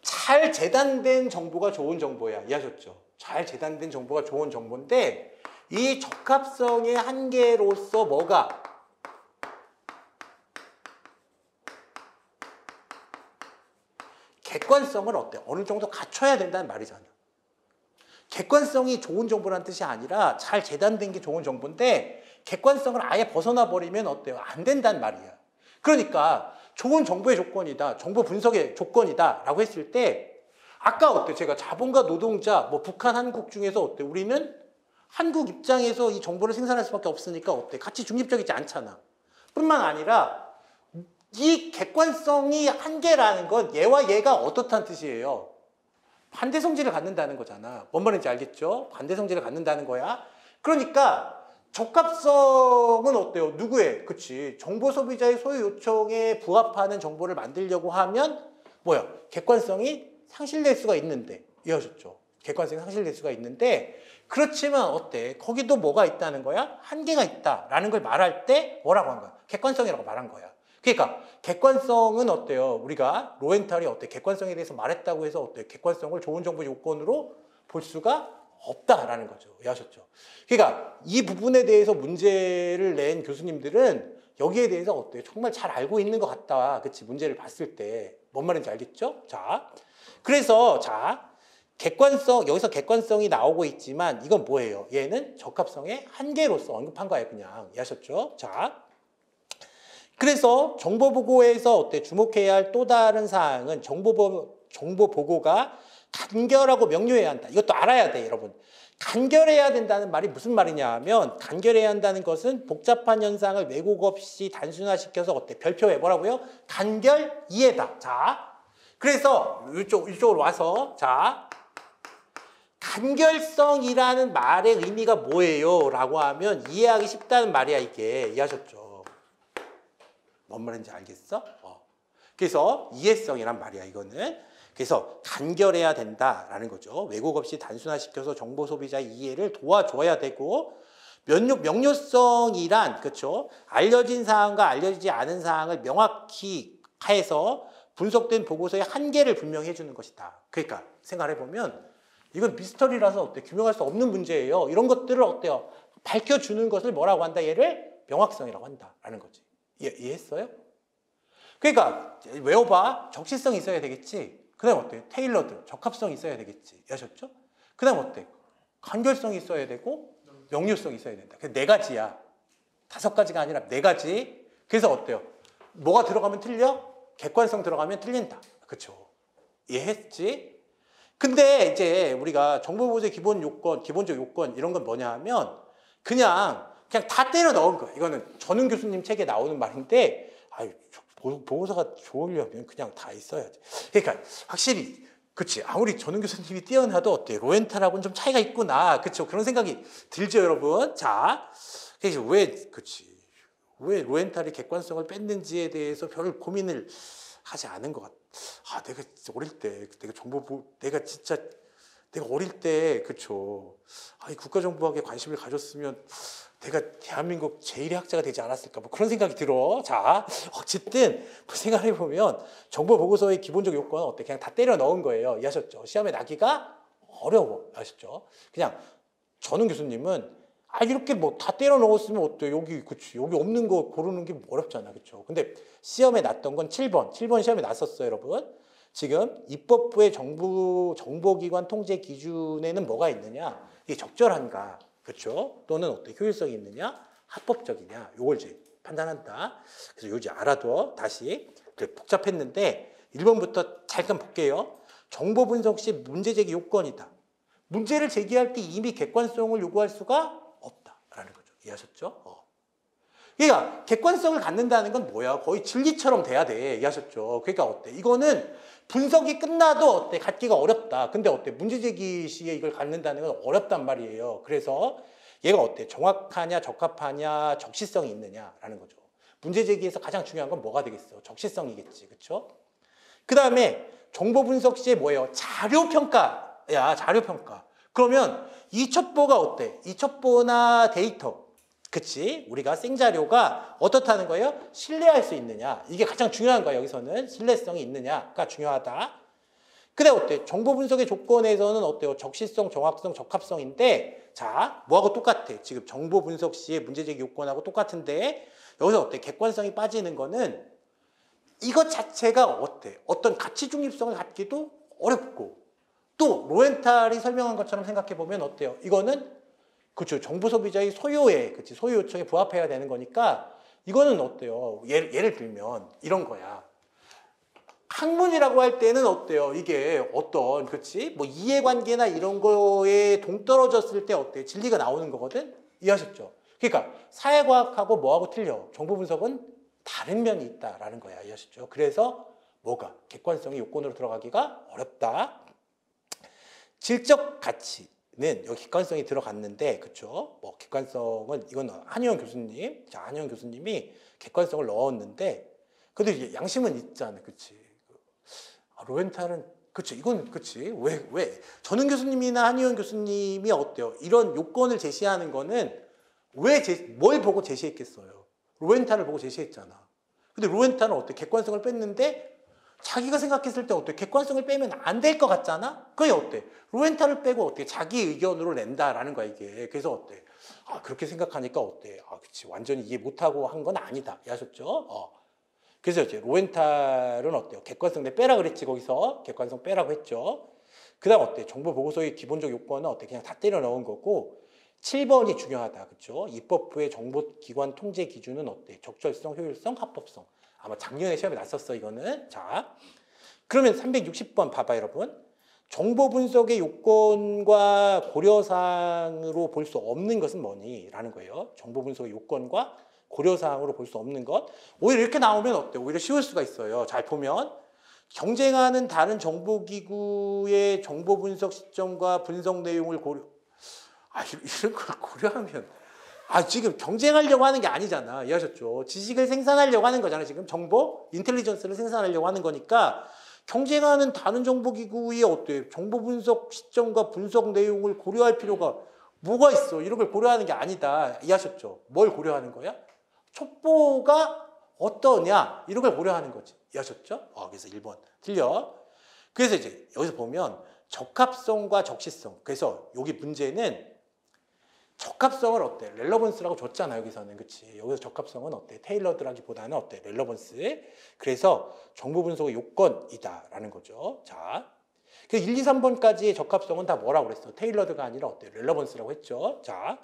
잘 재단된 정보가 좋은 정보야. 이해하셨죠? 잘 재단된 정보가 좋은 정보인데 이 적합성의 한계로서 뭐가 객관성을 어때? 어느 정도 갖춰야 된다는 말이잖아. 객관성이 좋은 정보라는 뜻이 아니라 잘 재단된 게 좋은 정보인데 객관성을 아예 벗어나 버리면 어때요? 안 된다는 말이야. 그러니까 좋은 정보의 조건이다. 정보 분석의 조건이다. 라고 했을 때 아까 어때? 제가 자본가 노동자, 뭐 북한, 한국 중에서 어때? 우리는 한국 입장에서 이 정보를 생산할 수밖에 없으니까 어때? 가치 중립적이지 않잖아. 뿐만 아니라 이 객관성이 한계라는 건 얘와 얘가 어떻다는 뜻이에요? 반대 성질을 갖는다는 거잖아. 뭔 말인지 알겠죠? 반대 성질을 갖는다는 거야. 그러니까 적합성은 어때요? 누구의? 그치. 정보 소비자의 소유 요청에 부합하는 정보를 만들려고 하면 뭐야? 객관성이 상실될 수가 있는데, 이해하셨죠? 객관성이 상실될 수가 있는데, 그렇지만 어때? 거기도 뭐가 있다는 거야? 한계가 있다라는 걸 말할 때 뭐라고 한 거야? 객관성이라고 말한 거야. 그러니까 객관성은 어때요? 우리가 로엔탈이 어때? 객관성에 대해서 말했다고 해서 어때? 객관성을 좋은 정보 요건으로 볼 수가 없다라는 거죠. 이해하셨죠? 그러니까 이 부분에 대해서 문제를 낸 교수님들은 여기에 대해서 어때요? 정말 잘 알고 있는 것 같다. 그치? 문제를 봤을 때. 뭔 말인지 알겠죠? 자, 그래서 자, 객관성, 여기서 객관성이 나오고 있지만 이건 뭐예요? 얘는 적합성의 한계로서 언급한 거예요. 그냥. 이해하셨죠? 자, 그래서 정보보고에서 어때? 주목해야 할 또 다른 사항은 정보보고가 간결하고 명료해야 한다. 이것도 알아야 돼, 여러분. 간결해야 된다는 말이 무슨 말이냐 하면 간결해야 한다는 것은 복잡한 현상을 왜곡 없이 단순화시켜서 어때? 별표에 뭐라고요? 간결 이해다. 자, 그래서 이쪽으로 와서 자, 간결성이라는 말의 의미가 뭐예요? 라고 하면 이해하기 쉽다는 말이야, 이게. 이해하셨죠? 뭔 말인지 알겠어? 그래서 이해성이란 말이야, 이거는. 그래서 간결해야 된다라는 거죠. 왜곡 없이 단순화시켜서 정보 소비자의 이해를 도와줘야 되고, 명료성이란, 그렇죠? 알려진 사항과 알려지지 않은 사항을 명확히 해서 분석된 보고서의 한계를 분명히 해주는 것이다. 그러니까 생각해보면 이건 미스터리라서 어때? 규명할 수 없는 문제예요. 이런 것들을 어때요? 밝혀주는 것을 뭐라고 한다? 얘를 명확성이라고 한다라는 거지. 이해했어요? 그러니까 외워봐. 적시성이 있어야 되겠지. 그 다음 어때? 테일러드, 적합성이 있어야 되겠지. 아셨죠? 그 다음 어때? 간결성이 있어야 되고 명료성이 있어야 된다. 그래서 네 가지야. 5가지가 아니라 4가지. 그래서 어때요? 뭐가 들어가면 틀려? 객관성 들어가면 틀린다. 그렇죠? 이해했지? 근데 이제 우리가 정보보호의 기본적 요건 이런 건 뭐냐 하면 그냥 다 때려 넣은 거야. 이거는 전은 교수님 책에 나오는 말인데 보고서가 좋으려면 그냥 다 있어야지. 그러니까 확실히 그치 아무리 전은 교수님이 뛰어나도 어때 로엔탈하고는 좀 차이가 있구나. 그쵸? 그런 생각이 들죠, 여러분. 자, 그래서 왜 로엔탈이 객관성을 뺐는지에 대해서 별 고민을 하지 않은 것 같아. 내가 진짜 어릴 때, 내가 어릴 때, 그쵸. 이 국가정보학에 관심을 가졌으면 내가 대한민국 제1의 학자가 되지 않았을까. 뭐 그런 생각이 들어. 자, 어쨌든, 생각해보면 정보보고서의 기본적 요건은 어때? 그냥 다 때려 넣은 거예요. 이해하셨죠? 시험에 나기가 어려워. 아셨죠? 그냥 전은 교수님은 이렇게 뭐 다 때려 넣었으면 어때? 여기, 그치. 여기 없는 거 고르는 게 어렵잖아. 그쵸. 근데 시험에 났던 건 7번. 7번 시험에 났었어요, 여러분. 지금 입법부의 정보기관 통제 기준에는 뭐가 있느냐? 이게 적절한가? 그쵸. 또는 어때? 효율성이 있느냐? 합법적이냐? 요걸 이제 판단한다. 그래서 요지 알아둬. 다시. 복잡했는데 1번부터 잠깐 볼게요. 정보 분석 시 문제 제기 요건이다. 문제를 제기할 때 이미 객관성을 요구할 수가 없다라는 거죠. 이해하셨죠? 그러니까 객관성을 갖는다는 건 뭐야? 거의 진리처럼 돼야 돼. 이해하셨죠? 그러니까 어때? 이거는 분석이 끝나도 어때? 갖기가 어렵다. 근데 어때? 문제 제기 시에 이걸 갖는다는 건 어렵단 말이에요. 그래서 얘가 어때? 정확하냐, 적합하냐, 적시성이 있느냐라는 거죠. 문제 제기에서 가장 중요한 건 뭐가 되겠어? 적시성이겠지. 그렇죠? 그 다음에 정보 분석 시에 뭐예요? 자료 평가야. 자료 평가. 그러면 이첩보가 어때? 이첩보나 데이터. 그치? 우리가 생자료가 어떻다는 거예요? 신뢰할 수 있느냐. 이게 가장 중요한 거야. 여기서는 신뢰성이 있느냐가 중요하다. 근데 어때? 정보 분석의 조건에서는 어때요? 적시성, 정확성, 적합성인데 자, 뭐하고 똑같아? 지금 정보 분석 시의 문제제기 요건하고 똑같은데 여기서 어때? 객관성이 빠지는 거는 이것 자체가 어때? 어떤 가치 중립성을 갖기도 어렵고 또 로엔탈이 설명한 것처럼 생각해 보면 어때요? 이거는 그렇죠. 정보 소비자의 소요에, 그치, 소요 요청에 부합해야 되는 거니까 이거는 어때요? 예를 들면 이런 거야. 학문이라고 할 때는 어때요? 이게 어떤, 그치? 뭐 이해관계나 이런 거에 동떨어졌을 때 어때? 진리가 나오는 거거든? 이해하셨죠? 그러니까 사회과학하고 뭐하고 틀려? 정보 분석은 다른 면이 있다라는 거야. 이해하셨죠? 그래서 뭐가? 객관성이 요건으로 들어가기가 어렵다. 질적 가치는 여기 객관성이 들어갔는데, 그쵸? 뭐 객관성은 이건 한의원 교수님, 자, 한의원 교수님이 객관성을 넣었는데, 그래도 양심은 있잖아, 그치? 로엔탈은 그치 이건 그치 왜 전은 교수님이나 한의원 교수님이 어때요? 이런 요건을 제시하는 거는 뭘 보고 제시했겠어요? 로엔탈을 보고 제시했잖아. 근데 로엔탈은 어때? 객관성을 뺐는데 자기가 생각했을 때 어때? 객관성을 빼면 안 될 것 같잖아? 그게 어때? 로엔탈을 빼고 어때? 자기 의견으로 낸다라는 거야 이게. 그래서 어때? 그렇게 생각하니까 어때? 그치 완전히 이해 못하고 한 건 아니다. 아셨죠? 그래서 이제 로엔탈은 어때요? 객관성 내 빼라 그랬지 거기서 객관성 빼라고 했죠. 그다음 어때? 정보 보고서의 기본적 요건은 어때? 그냥 다 때려 넣은 거고 7번이 중요하다, 그렇죠? 입법부의 정보기관 통제 기준은 어때? 적절성, 효율성, 합법성. 아마 작년에 시험에 났었어 이거는. 자, 그러면 360번 봐봐 여러분. 정보 분석의 요건과 고려사항으로 볼 수 없는 것은 뭐니? 라는 거예요. 정보 분석의 요건과 고려사항으로 볼 수 없는 것. 오히려 이렇게 나오면 어때? 오히려 쉬울 수가 있어요. 잘 보면 경쟁하는 다른 정보기구의 정보 분석 시점과 분석 내용을 고려. 이런 걸 고려하면 지금 경쟁하려고 하는 게 아니잖아. 이해하셨죠? 지식을 생산하려고 하는 거잖아. 지금 정보, 인텔리전스를 생산하려고 하는 거니까 경쟁하는 다른 정보기구의 어때? 정보 분석 시점과 분석 내용을 고려할 필요가 뭐가 있어? 이런 걸 고려하는 게 아니다. 이해하셨죠? 뭘 고려하는 거야? 촉보가 어떠냐? 이런 걸 고려하는 거지. 이해하셨죠? 그래서 1번 틀려. 그래서 이제 여기서 보면 적합성과 적시성. 그래서 여기 문제는 적합성을 어때? 렐러번스라고 줬잖아 여기서는. 그치? 여기서 적합성은 어때? 테일러드라기보다는 어때? 렐러번스. 그래서 정보 분석의 요건이다 라는 거죠. 자, 그 1, 2, 3번까지의 적합성은 다 뭐라고 그랬어? 테일러드가 아니라 어때? 렐러번스라고 했죠. 자,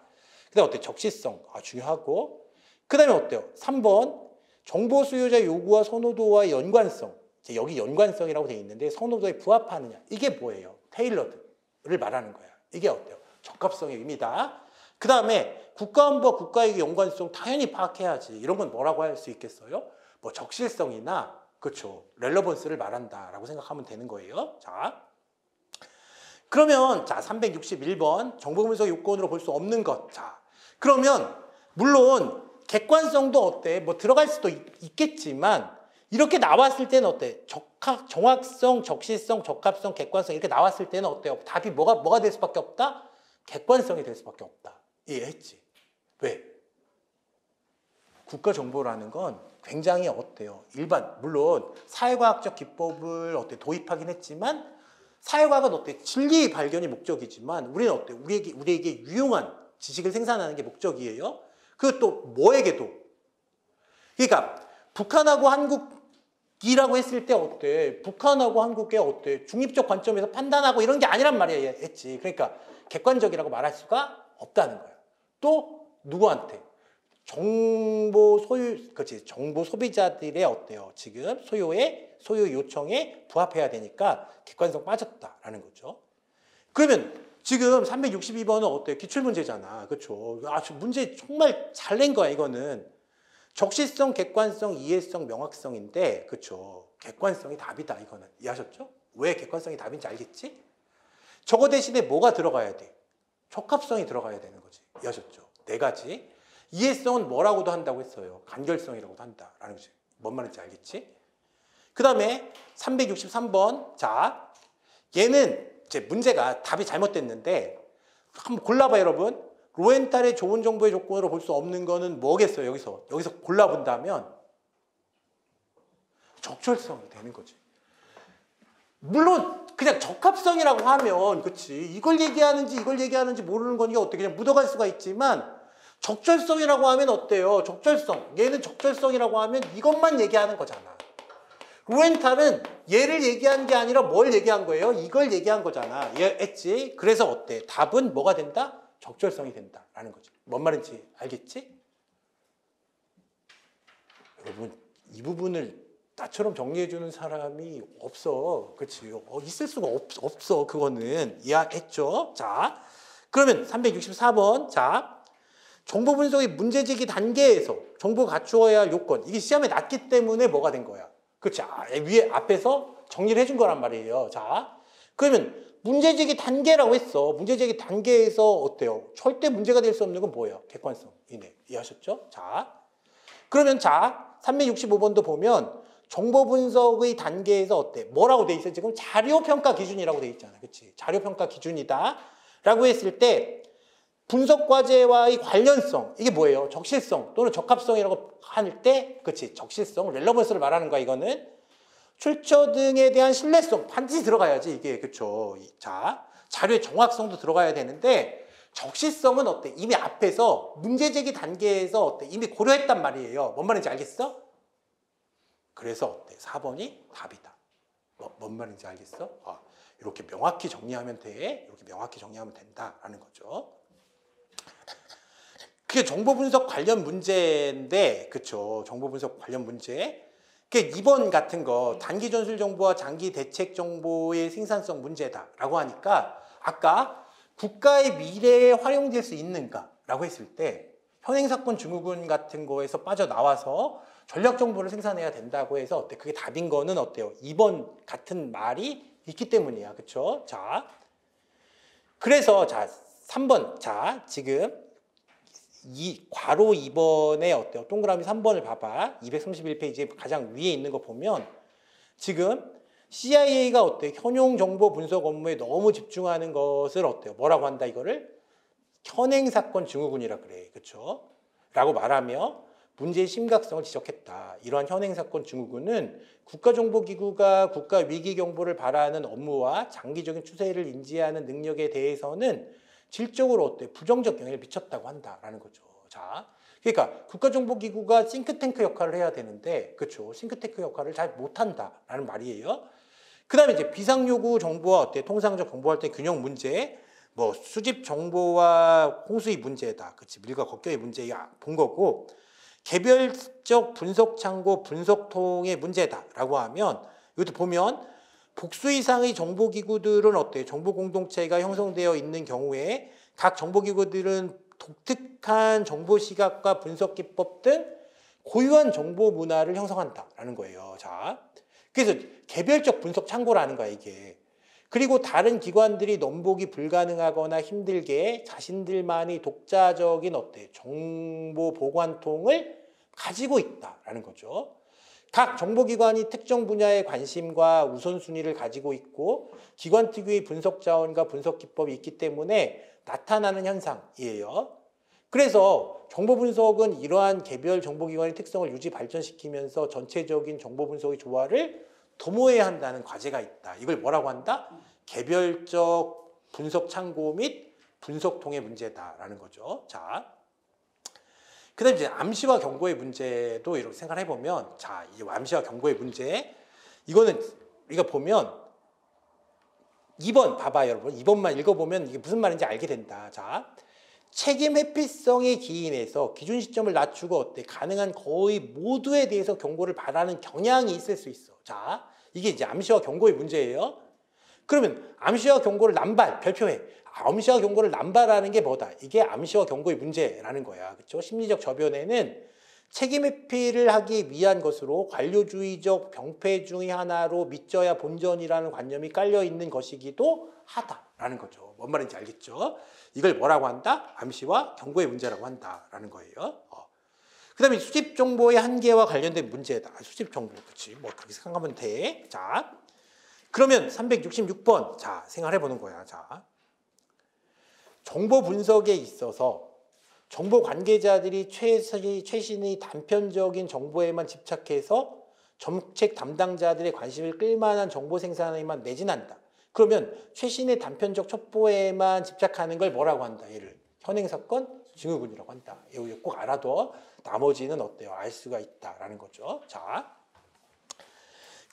그 다음 어때? 적시성. 중요하고. 그 다음에 어때요? 3번 정보 수요자 요구와 선호도와 연관성. 여기 연관성이라고 되어 있는데 선호도에 부합하느냐. 이게 뭐예요? 테일러드를 말하는 거야. 이게 어때요? 적합성의 의미다. 그 다음에 국가안보와 국가이익의 연관성 당연히 파악해야지. 이런 건 뭐라고 할 수 있겠어요? 뭐 적실성이나 그렇죠. 렐러번스를 말한다라고 생각하면 되는 거예요. 자, 그러면 자 361번 정보분석 요건으로 볼 수 없는 것. 자, 그러면 물론 객관성도 어때? 뭐 들어갈 수도 있겠지만 이렇게 나왔을 때는 어때? 정확성, 적시성, 적합성, 객관성 이렇게 나왔을 때는 어때요? 답이 뭐가 될 수밖에 없다? 객관성이 될 수밖에 없다. 이해했지? 왜? 국가정보라는 건 굉장히 어때요? 물론 사회과학적 기법을 도입하긴 했지만 사회과학은 어때? 진리 발견이 목적이지만 우리는 어때? 우리에게 유용한 지식을 생산하는 게 목적이에요. 그것도 뭐에게도. 그러니까 북한하고 한국이라고 했을 때 어때? 북한하고 한국에 어때? 중립적 관점에서 판단하고 이런 게 아니란 말이야 했지. 그러니까 객관적이라고 말할 수가 없다는 거야. 또 누구한테? 정보 소비자들의 어때요? 지금 소요 요청에 부합해야 되니까 객관성 빠졌다라는 거죠. 그러면 지금 362번은 어때요? 기출문제잖아. 그렇죠? 문제 정말 잘 낸 거야, 이거는. 적시성, 객관성, 이해성, 명확성인데, 그렇죠? 객관성이 답이다, 이거는. 이해하셨죠? 왜 객관성이 답인지 알겠지? 저거 대신에 뭐가 들어가야 돼? 적합성이 들어가야 되는 거지. 이해하셨죠? 4가지. 이해성은 뭐라고도 한다고 했어요. 간결성이라고도 한다라는 거지. 뭔 말인지 알겠지? 그 다음에 363번. 자, 얘는 이제 문제가 답이 잘못됐는데 한번 골라봐요, 여러분. 로엔탈의 좋은 정보의 조건으로 볼 수 없는 거는 뭐겠어요? 여기서 골라본다면 적절성이 되는 거지. 물론 그냥 적합성이라고 하면 그치 이걸 얘기하는지 모르는 거니까 어떻게 그냥 묻어갈 수가 있지만 적절성이라고 하면 어때요? 적절성. 얘는 적절성이라고 하면 이것만 얘기하는 거잖아. 로엔탈은 얘를 얘기한 게 아니라 뭘 얘기한 거예요? 이걸 얘기한 거잖아. 했지? 그래서 어때? 답은 뭐가 된다? 적절성이 된다라는 거지. 뭔 말인지 알겠지? 여러분 이 부분을 나처럼 정리해주는 사람이 없어. 그렇지? 있을 수가 없어. 그거는 이해했죠? 자, 그러면 364번. 자, 정보 분석의 문제제기 단계에서 정보가 갖추어야 할 요건. 이게 시험에 났기 때문에 뭐가 된 거야? 그렇지? 위에 앞에서 정리를 해준 거란 말이에요. 자, 그러면 문제제기 단계라고 했어. 문제제기 단계에서 어때요? 절대 문제가 될 수 없는 건 뭐예요? 객관성. 이해하셨죠? 자, 그러면 자, 365번도 보면 정보 분석의 단계에서 어때? 뭐라고 돼 있어? 지금 자료평가 기준이라고 돼 있잖아. 그치? 자료평가 기준이다. 라고 했을 때 분석 과제와의 관련성, 이게 뭐예요? 적실성 또는 적합성이라고 할 때, 그치? 적실성, 렐러번스를 말하는 거야, 이거는. 출처 등에 대한 신뢰성, 반드시 들어가야지, 이게. 그쵸? 자, 자료의 정확성도 들어가야 되는데, 적실성은 어때? 이미 앞에서 문제제기 단계에서 어때? 이미 고려했단 말이에요. 뭔 말인지 알겠어? 그래서 어때? 4번이 답이다. 뭔 말인지 알겠어? 이렇게 명확히 정리하면 돼. 이렇게 명확히 정리하면 된다라는 거죠. 그게 정보 분석 관련 문제인데, 그쵸? 정보 분석 관련 문제. 그 2번 같은 거 단기 전술 정보와 장기 대책 정보의 생산성 문제다라고 하니까 아까 국가의 미래에 활용될 수 있는가라고 했을 때 현행사건 증후군 같은 거에서 빠져나와서 전략 정보를 생산해야 된다고 해서 어때? 그게 답인 거는 어때요? 2번 같은 말이 있기 때문이야. 그쵸? 자, 그래서 자, 3번. 자, 지금 괄호 2번에 어때요? 동그라미 3번을 봐봐. 231페이지에 가장 위에 있는 거 보면 지금 CIA가 어때요? 현용 정보 분석 업무에 너무 집중하는 것을 어때요? 뭐라고 한다 이거를? 현행사건 증후군이라 그래. 그쵸? 라고 말하며 문제의 심각성을 지적했다. 이러한 현행사건 증후군은 국가정보기구가 국가위기경보를 발하는 업무와 장기적인 추세를 인지하는 능력에 대해서는 질적으로 어때? 부정적 영향을 미쳤다고 한다라는 거죠. 자, 그러니까 국가정보기구가 싱크탱크 역할을 해야 되는데, 그렇죠? 싱크탱크 역할을 잘 못한다라는 말이에요. 그다음에 이제 비상요구 정보와 어때? 통상적 정보할 때 균형 문제, 뭐 수집 정보와 홍수의 문제다, 그렇지? 밀과 걷겨의 문제야 본 거고, 개별적 분석 창고 분석통의 문제다라고 하면 이것도 보면. 복수 이상의 정보기구들은 어때요? 정보 공동체가 형성되어 있는 경우에 각 정보기구들은 독특한 정보 시각과 분석 기법 등 고유한 정보 문화를 형성한다라는 거예요. 자, 그래서 개별적 분석 창고라는 거야, 이게. 그리고 다른 기관들이 넘보기 불가능하거나 힘들게 자신들만의 독자적인 어때? 정보 보관통을 가지고 있다라는 거죠. 각 정보기관이 특정 분야의 관심과 우선순위를 가지고 있고 기관 특유의 분석 자원과 분석 기법이 있기 때문에 나타나는 현상이에요. 그래서 정보 분석은 이러한 개별 정보기관의 특성을 유지 발전시키면서 전체적인 정보 분석의 조화를 도모해야 한다는 과제가 있다. 이걸 뭐라고 한다? 개별적 분석 창고 및 분석통의 문제다라는 거죠. 자, 그다음에 이제 암시와 경고의 문제도 이렇게 생각해 보면, 자, 이 암시와 경고의 문제, 이거는 우리가 보면 2번 봐봐, 여러분. 2번만 읽어보면 이게 무슨 말인지 알게 된다. 자, 책임 회피성의 기인에서 기준 시점을 낮추고 어때? 가능한 거의 모두에 대해서 경고를 바라는 경향이 있을 수 있어. 자, 이게 이제 암시와 경고의 문제예요. 그러면 암시와 경고를 남발, 별표해. 암시와 경고를 남발하는 게 뭐다? 이게 암시와 경고의 문제라는 거야. 그렇죠? 심리적 저변에는 책임 회피를 하기 위한 것으로 관료주의적 병폐 중의 하나로 믿져야 본전이라는 관념이 깔려 있는 것이기도 하다라는 거죠. 뭔 말인지 알겠죠? 이걸 뭐라고 한다? 암시와 경고의 문제라고 한다라는 거예요. 그다음에 수집 정보의 한계와 관련된 문제다. 수집 정보, 그렇지? 뭐 그렇게 생각하면 돼. 자, 그러면 366번, 자, 생각해 보는 거야. 자, 정보 분석에 있어서 정보 관계자들이 최신의 단편적인 정보에만 집착해서 정책 담당자들의 관심을 끌만한 정보 생산에만 매진한다. 그러면 최신의 단편적 첩보에만 집착하는 걸 뭐라고 한다? 얘를 현행사건 증후군이라고 한다. 이거 꼭 알아둬. 나머지는 어때요? 알 수가 있다라는 거죠. 자,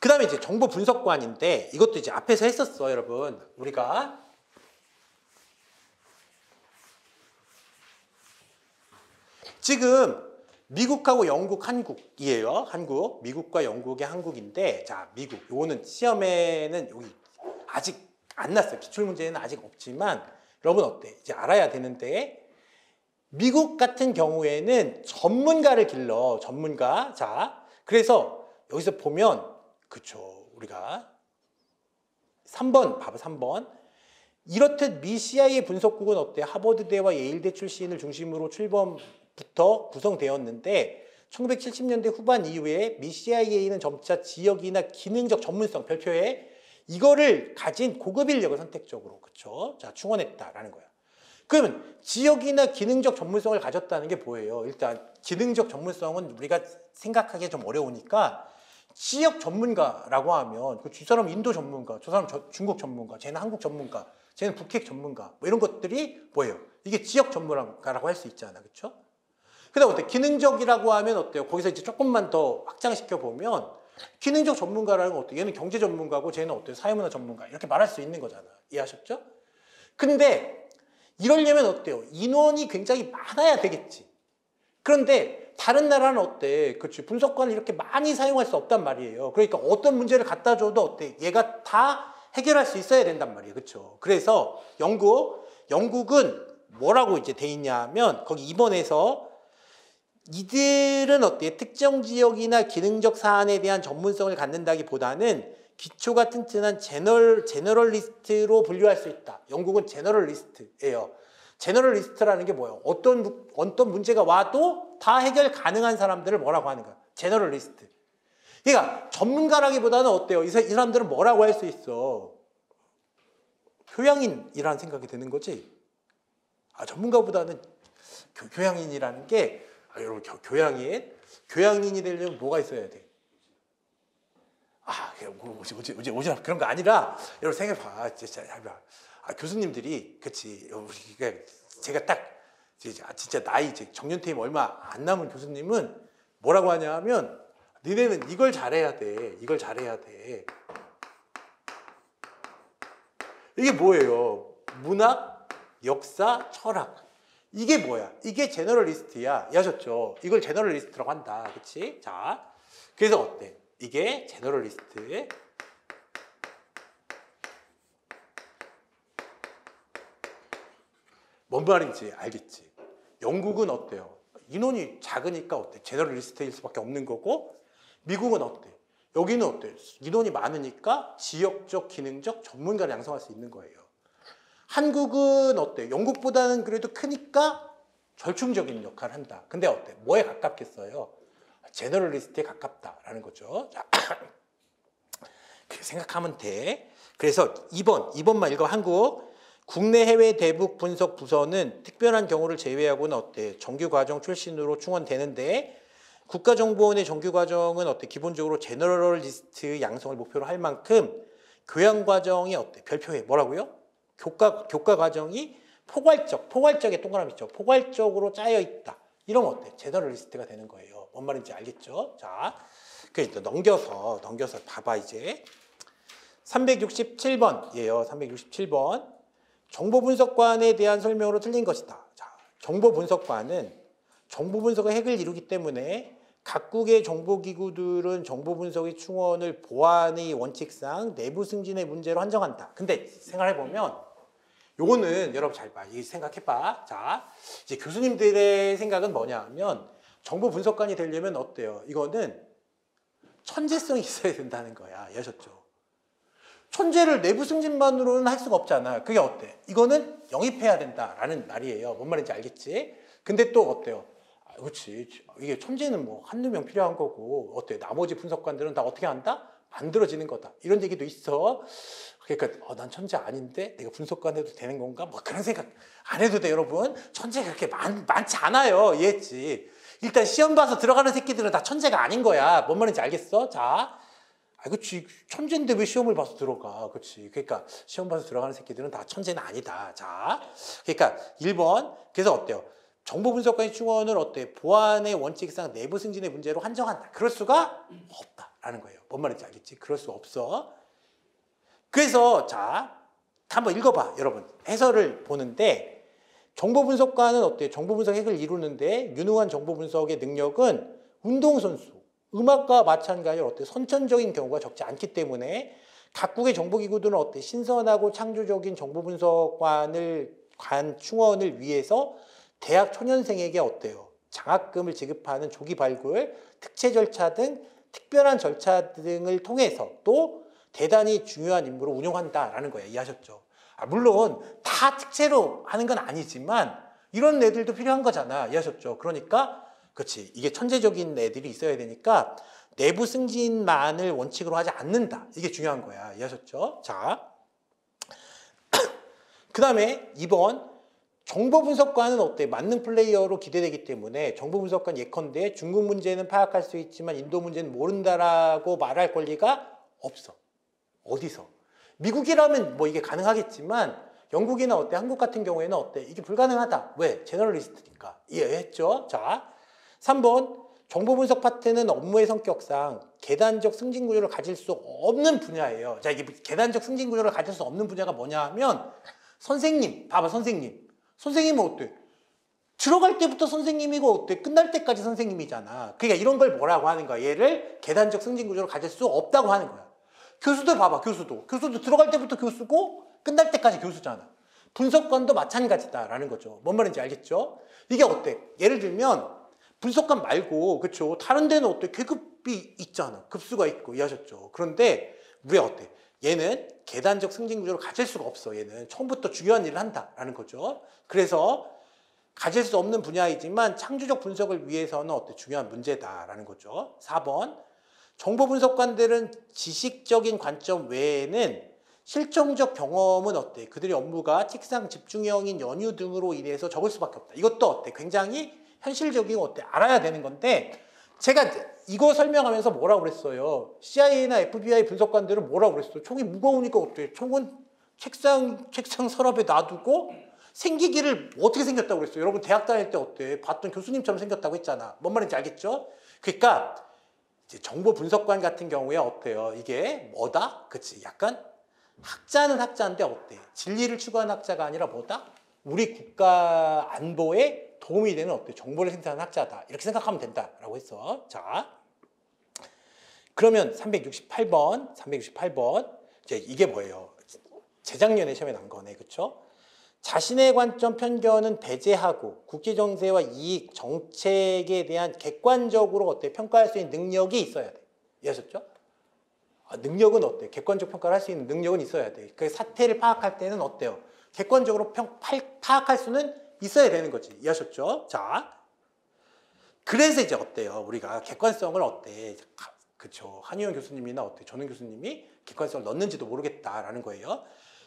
그 다음에 이제 정보 분석관인데 이것도 이제 앞에서 했었어, 여러분. 우리가 지금 미국하고 영국, 한국이에요. 한국, 미국과 영국의 한국인데, 자, 미국. 요거는 시험에는 여기 아직 안 났어요. 기출문제는 아직 없지만, 여러분 어때? 이제 알아야 되는데, 미국 같은 경우에는 전문가를 길러, 전문가. 자, 그래서 여기서 보면, 그쵸, 우리가 3번, 봐봐, 3번. 이렇듯 미 CIA 분석국은 어때? 하버드대와 예일대 출신을 중심으로 출범부터 구성되었는데 1970년대 후반 이후에 미 CIA는 점차 지역이나 기능적 전문성, 별표에 이거를 가진 고급 인력을 선택적으로, 그쵸? 자, 충원했다라는 거야. 그러면 지역이나 기능적 전문성을 가졌다는 게 뭐예요? 일단 기능적 전문성은 우리가 생각하기 좀 어려우니까 지역 전문가라고 하면 그 사람 인도 전문가, 저 사람 중국 전문가, 쟤는 한국 전문가, 쟤는 북핵 전문가, 뭐 이런 것들이 뭐예요? 이게 지역 전문가라고 할 수 있잖아, 그렇죠? 그다음 어때? 기능적이라고 하면 어때요? 거기서 이제 조금만 더 확장시켜 보면 기능적 전문가라는 건 어때요? 얘는 경제 전문가고 쟤는 어때요? 사회문화 전문가 이렇게 말할 수 있는 거잖아. 이해하셨죠? 근데 이러려면 어때요? 인원이 굉장히 많아야 되겠지. 그런데 다른 나라는 어때? 그렇지. 분석관을 이렇게 많이 사용할 수 없단 말이에요. 그러니까 어떤 문제를 갖다 줘도 어때? 얘가 다 해결할 수 있어야 된단 말이에요. 그렇죠? 그래서 영국은 뭐라고 이제 돼 있냐면 거기 2번에서 이들은 어때? 특정 지역이나 기능적 사안에 대한 전문성을 갖는다기보다는 기초가 튼튼한 제너럴리스트로 분류할 수 있다. 영국은 제너럴리스트예요. 제너럴리스트라는 게 뭐예요? 어떤 문제가 와도 다 해결 가능한 사람들을 뭐라고 하는 거야? 제너럴리스트. 그러니까 전문가라기보다는 어때요? 이 사람들은 뭐라고 할 수 있어? 교양인이라는 생각이 드는 거지. 전문가보다는 교양인이라는 게 여러분 교양인이 되려면 뭐가 있어야 돼? 오지 그런 거 아니라 여러분 생각해봐. 진짜 교수님들이 그치 제가 딱 진짜 나이 이제 정년퇴임 얼마 안 남은 교수님은 뭐라고 하냐면 너네는 이걸 잘해야 돼. 이걸 잘해야 돼. 이게 뭐예요? 문학, 역사, 철학. 이게 뭐야? 이게 제너럴리스트야. 이해하셨죠? 이걸 제너럴리스트라고 한다. 그치? 자, 그래서 어때? 이게 제너럴리스트. 뭔 말인지 알겠지? 영국은 어때요? 인원이 작으니까 어때? 제너럴리스트일 수밖에 없는 거고, 미국은 어때? 여기는 어때? 인원이 많으니까 지역적, 기능적 전문가를 양성할 수 있는 거예요. 한국은 어때? 영국보다는 그래도 크니까 절충적인 역할을 한다. 근데 어때? 뭐에 가깝겠어요? 제너럴리스트에 가깝다라는 거죠. 자, 그렇게 생각하면 돼. 그래서 2번만 읽어. 한국. 국내 해외 대북 분석 부서는 특별한 경우를 제외하고는 어때? 정규과정 출신으로 충원되는데 국가정보원의 정규과정은 어때? 기본적으로 제너럴리스트 양성을 목표로 할 만큼 교양과정이 어때? 별표에 뭐라고요? 교과 과정이 포괄적에 동그라미 있죠. 포괄적으로 짜여 있다. 이러면 어때? 제너럴리스트가 되는 거예요. 뭔 말인지 알겠죠? 자, 그래서 넘겨서 봐봐 이제 367번이에요. 367번. 정보분석관에 대한 설명으로 틀린 것이다. 자, 정보분석관은 정보분석의 핵을 이루기 때문에 각국의 정보기구들은 정보분석의 충원을 보안의 원칙상 내부 승진의 문제로 한정한다. 근데 생각해보면 요거는 여러분 잘 봐. 생각해봐. 자, 이제 교수님들의 생각은 뭐냐면 정보분석관이 되려면 어때요? 이거는 천재성이 있어야 된다는 거야. 아셨죠? 천재를 내부 승진만으로는 할 수가 없잖아. 그게 어때? 이거는 영입해야 된다라는 말이에요. 뭔 말인지 알겠지? 근데 또 어때요? 그렇지. 이게 천재는 뭐 한두 명 필요한 거고 어때? 나머지 분석관들은 다 어떻게 한다? 만들어지는 거다. 이런 얘기도 있어. 그러니까 난 천재 아닌데 내가 분석관 해도 되는 건가? 뭐 그런 생각 안 해도 돼, 여러분. 천재가 그렇게 많지 않아요. 이해했지? 일단 시험 봐서 들어가는 새끼들은 다 천재가 아닌 거야. 뭔 말인지 알겠어? 자, 그치. 천재인데 왜 시험을 봐서 들어가? 그치. 그러니까 시험 봐서 들어가는 새끼들은 다 천재는 아니다. 자, 그러니까 1번. 그래서 어때요? 정보분석관의 충원을 어때? 보안의 원칙상 내부 승진의 문제로 한정한다. 그럴 수가 없다라는 거예요. 뭔 말인지 알겠지? 그럴 수 없어. 그래서 자, 한번 읽어봐, 여러분. 해설을 보는데 정보분석관은 어때? 정보분석 핵을 이루는데 유능한 정보분석의 능력은 운동선수, 음악과 마찬가지로 어때? 선천적인 경우가 적지 않기 때문에 각국의 정보기구들은 어때? 신선하고 창조적인 정보분석관을 충원을 위해서 대학 초년생에게 어때요? 장학금을 지급하는 조기 발굴, 특채 절차 등 특별한 절차 등을 통해서 또 대단히 중요한 임무로 운영한다라는 거예요. 이해하셨죠? 물론 다 특채로 하는 건 아니지만 이런 애들도 필요한 거잖아. 이해하셨죠? 그러니까 그렇지. 이게 천재적인 애들이 있어야 되니까 내부 승진만을 원칙으로 하지 않는다. 이게 중요한 거야. 이해하셨죠? 자, 그 다음에 2번 정보 분석관은 어때? 만능 플레이어로 기대되기 때문에 정보 분석관 예컨대 중국 문제는 파악할 수 있지만 인도 문제는 모른다라고 말할 권리가 없어. 어디서? 미국이라면 뭐 이게 가능하겠지만 영국이나 어때? 한국 같은 경우에는 어때? 이게 불가능하다. 왜? 제너럴리스트니까. 이해했죠? 자, 3번 정보 분석 파트는 업무의 성격상 계단적 승진 구조를 가질 수 없는 분야예요. 자, 이게 계단적 승진 구조를 가질 수 없는 분야가 뭐냐 하면 선생님, 봐봐 선생님. 선생님은 어때? 들어갈 때부터 선생님이고 어때? 끝날 때까지 선생님이잖아. 그러니까 이런 걸 뭐라고 하는 거야? 얘를 계단적 승진 구조를 가질 수 없다고 하는 거야. 교수들 봐봐, 교수도 들어갈 때부터 교수고 끝날 때까지 교수잖아. 분석관도 마찬가지다라는 거죠. 뭔 말인지 알겠죠? 이게 어때? 예를 들면 분석관 말고 그렇죠? 다른 데는 어때? 계급이 있잖아. 급수가 있고 이해하셨죠? 그런데 우리 어때? 얘는 계단적 승진 구조를 가질 수가 없어. 얘는 처음부터 중요한 일을 한다라는 거죠. 그래서 가질 수 없는 분야이지만 창조적 분석을 위해서는 어때? 중요한 문제다라는 거죠. 4번 정보 분석관들은 지식적인 관점 외에는 실정적 경험은 어때? 그들의 업무가 책상 집중형인 연유 등으로 인해서 적을 수밖에 없다. 이것도 어때? 굉장히 현실적이고 어때? 알아야 되는 건데 제가 이거 설명하면서 뭐라고 그랬어요? CIA나 FBI 분석관들은 뭐라고 그랬어요? 총이 무거우니까 어때? 총은 책상 서랍에 놔두고 생기기를 어떻게 생겼다고 그랬어요? 여러분 대학 다닐 때 어때? 봤던 교수님처럼 생겼다고 했잖아. 뭔 말인지 알겠죠? 그러니까 이제 정보 분석관 같은 경우에 어때요? 이게 뭐다? 그치? 약간 학자는 학자인데 어때? 진리를 추구하는 학자가 아니라 뭐다? 우리 국가 안보에 도움이 되는 어때? 정보를 생산하는 학자다. 이렇게 생각하면 된다라고 했어. 자, 그러면 368번. 이제 이게 뭐예요? 재작년에 시험에 난 거네. 그쵸? 자신의 관점 편견은 배제하고 국제 정세와 이익, 정책에 대한 객관적으로 어때? 평가할 수 있는 능력이 있어야 돼. 이해하셨죠? 능력은 어때? 객관적 평가를 할 수 있는 능력은 있어야 돼. 그 사태를 파악할 때는 어때요? 객관적으로 파악할 수는 있어야 되는 거지. 이해하셨죠? 자, 그래서 이제 어때요? 우리가 객관성을 어때? 그쵸. 한의원 교수님이나 어때? 전원 교수님이 객관성을 넣는지도 모르겠다라는 거예요.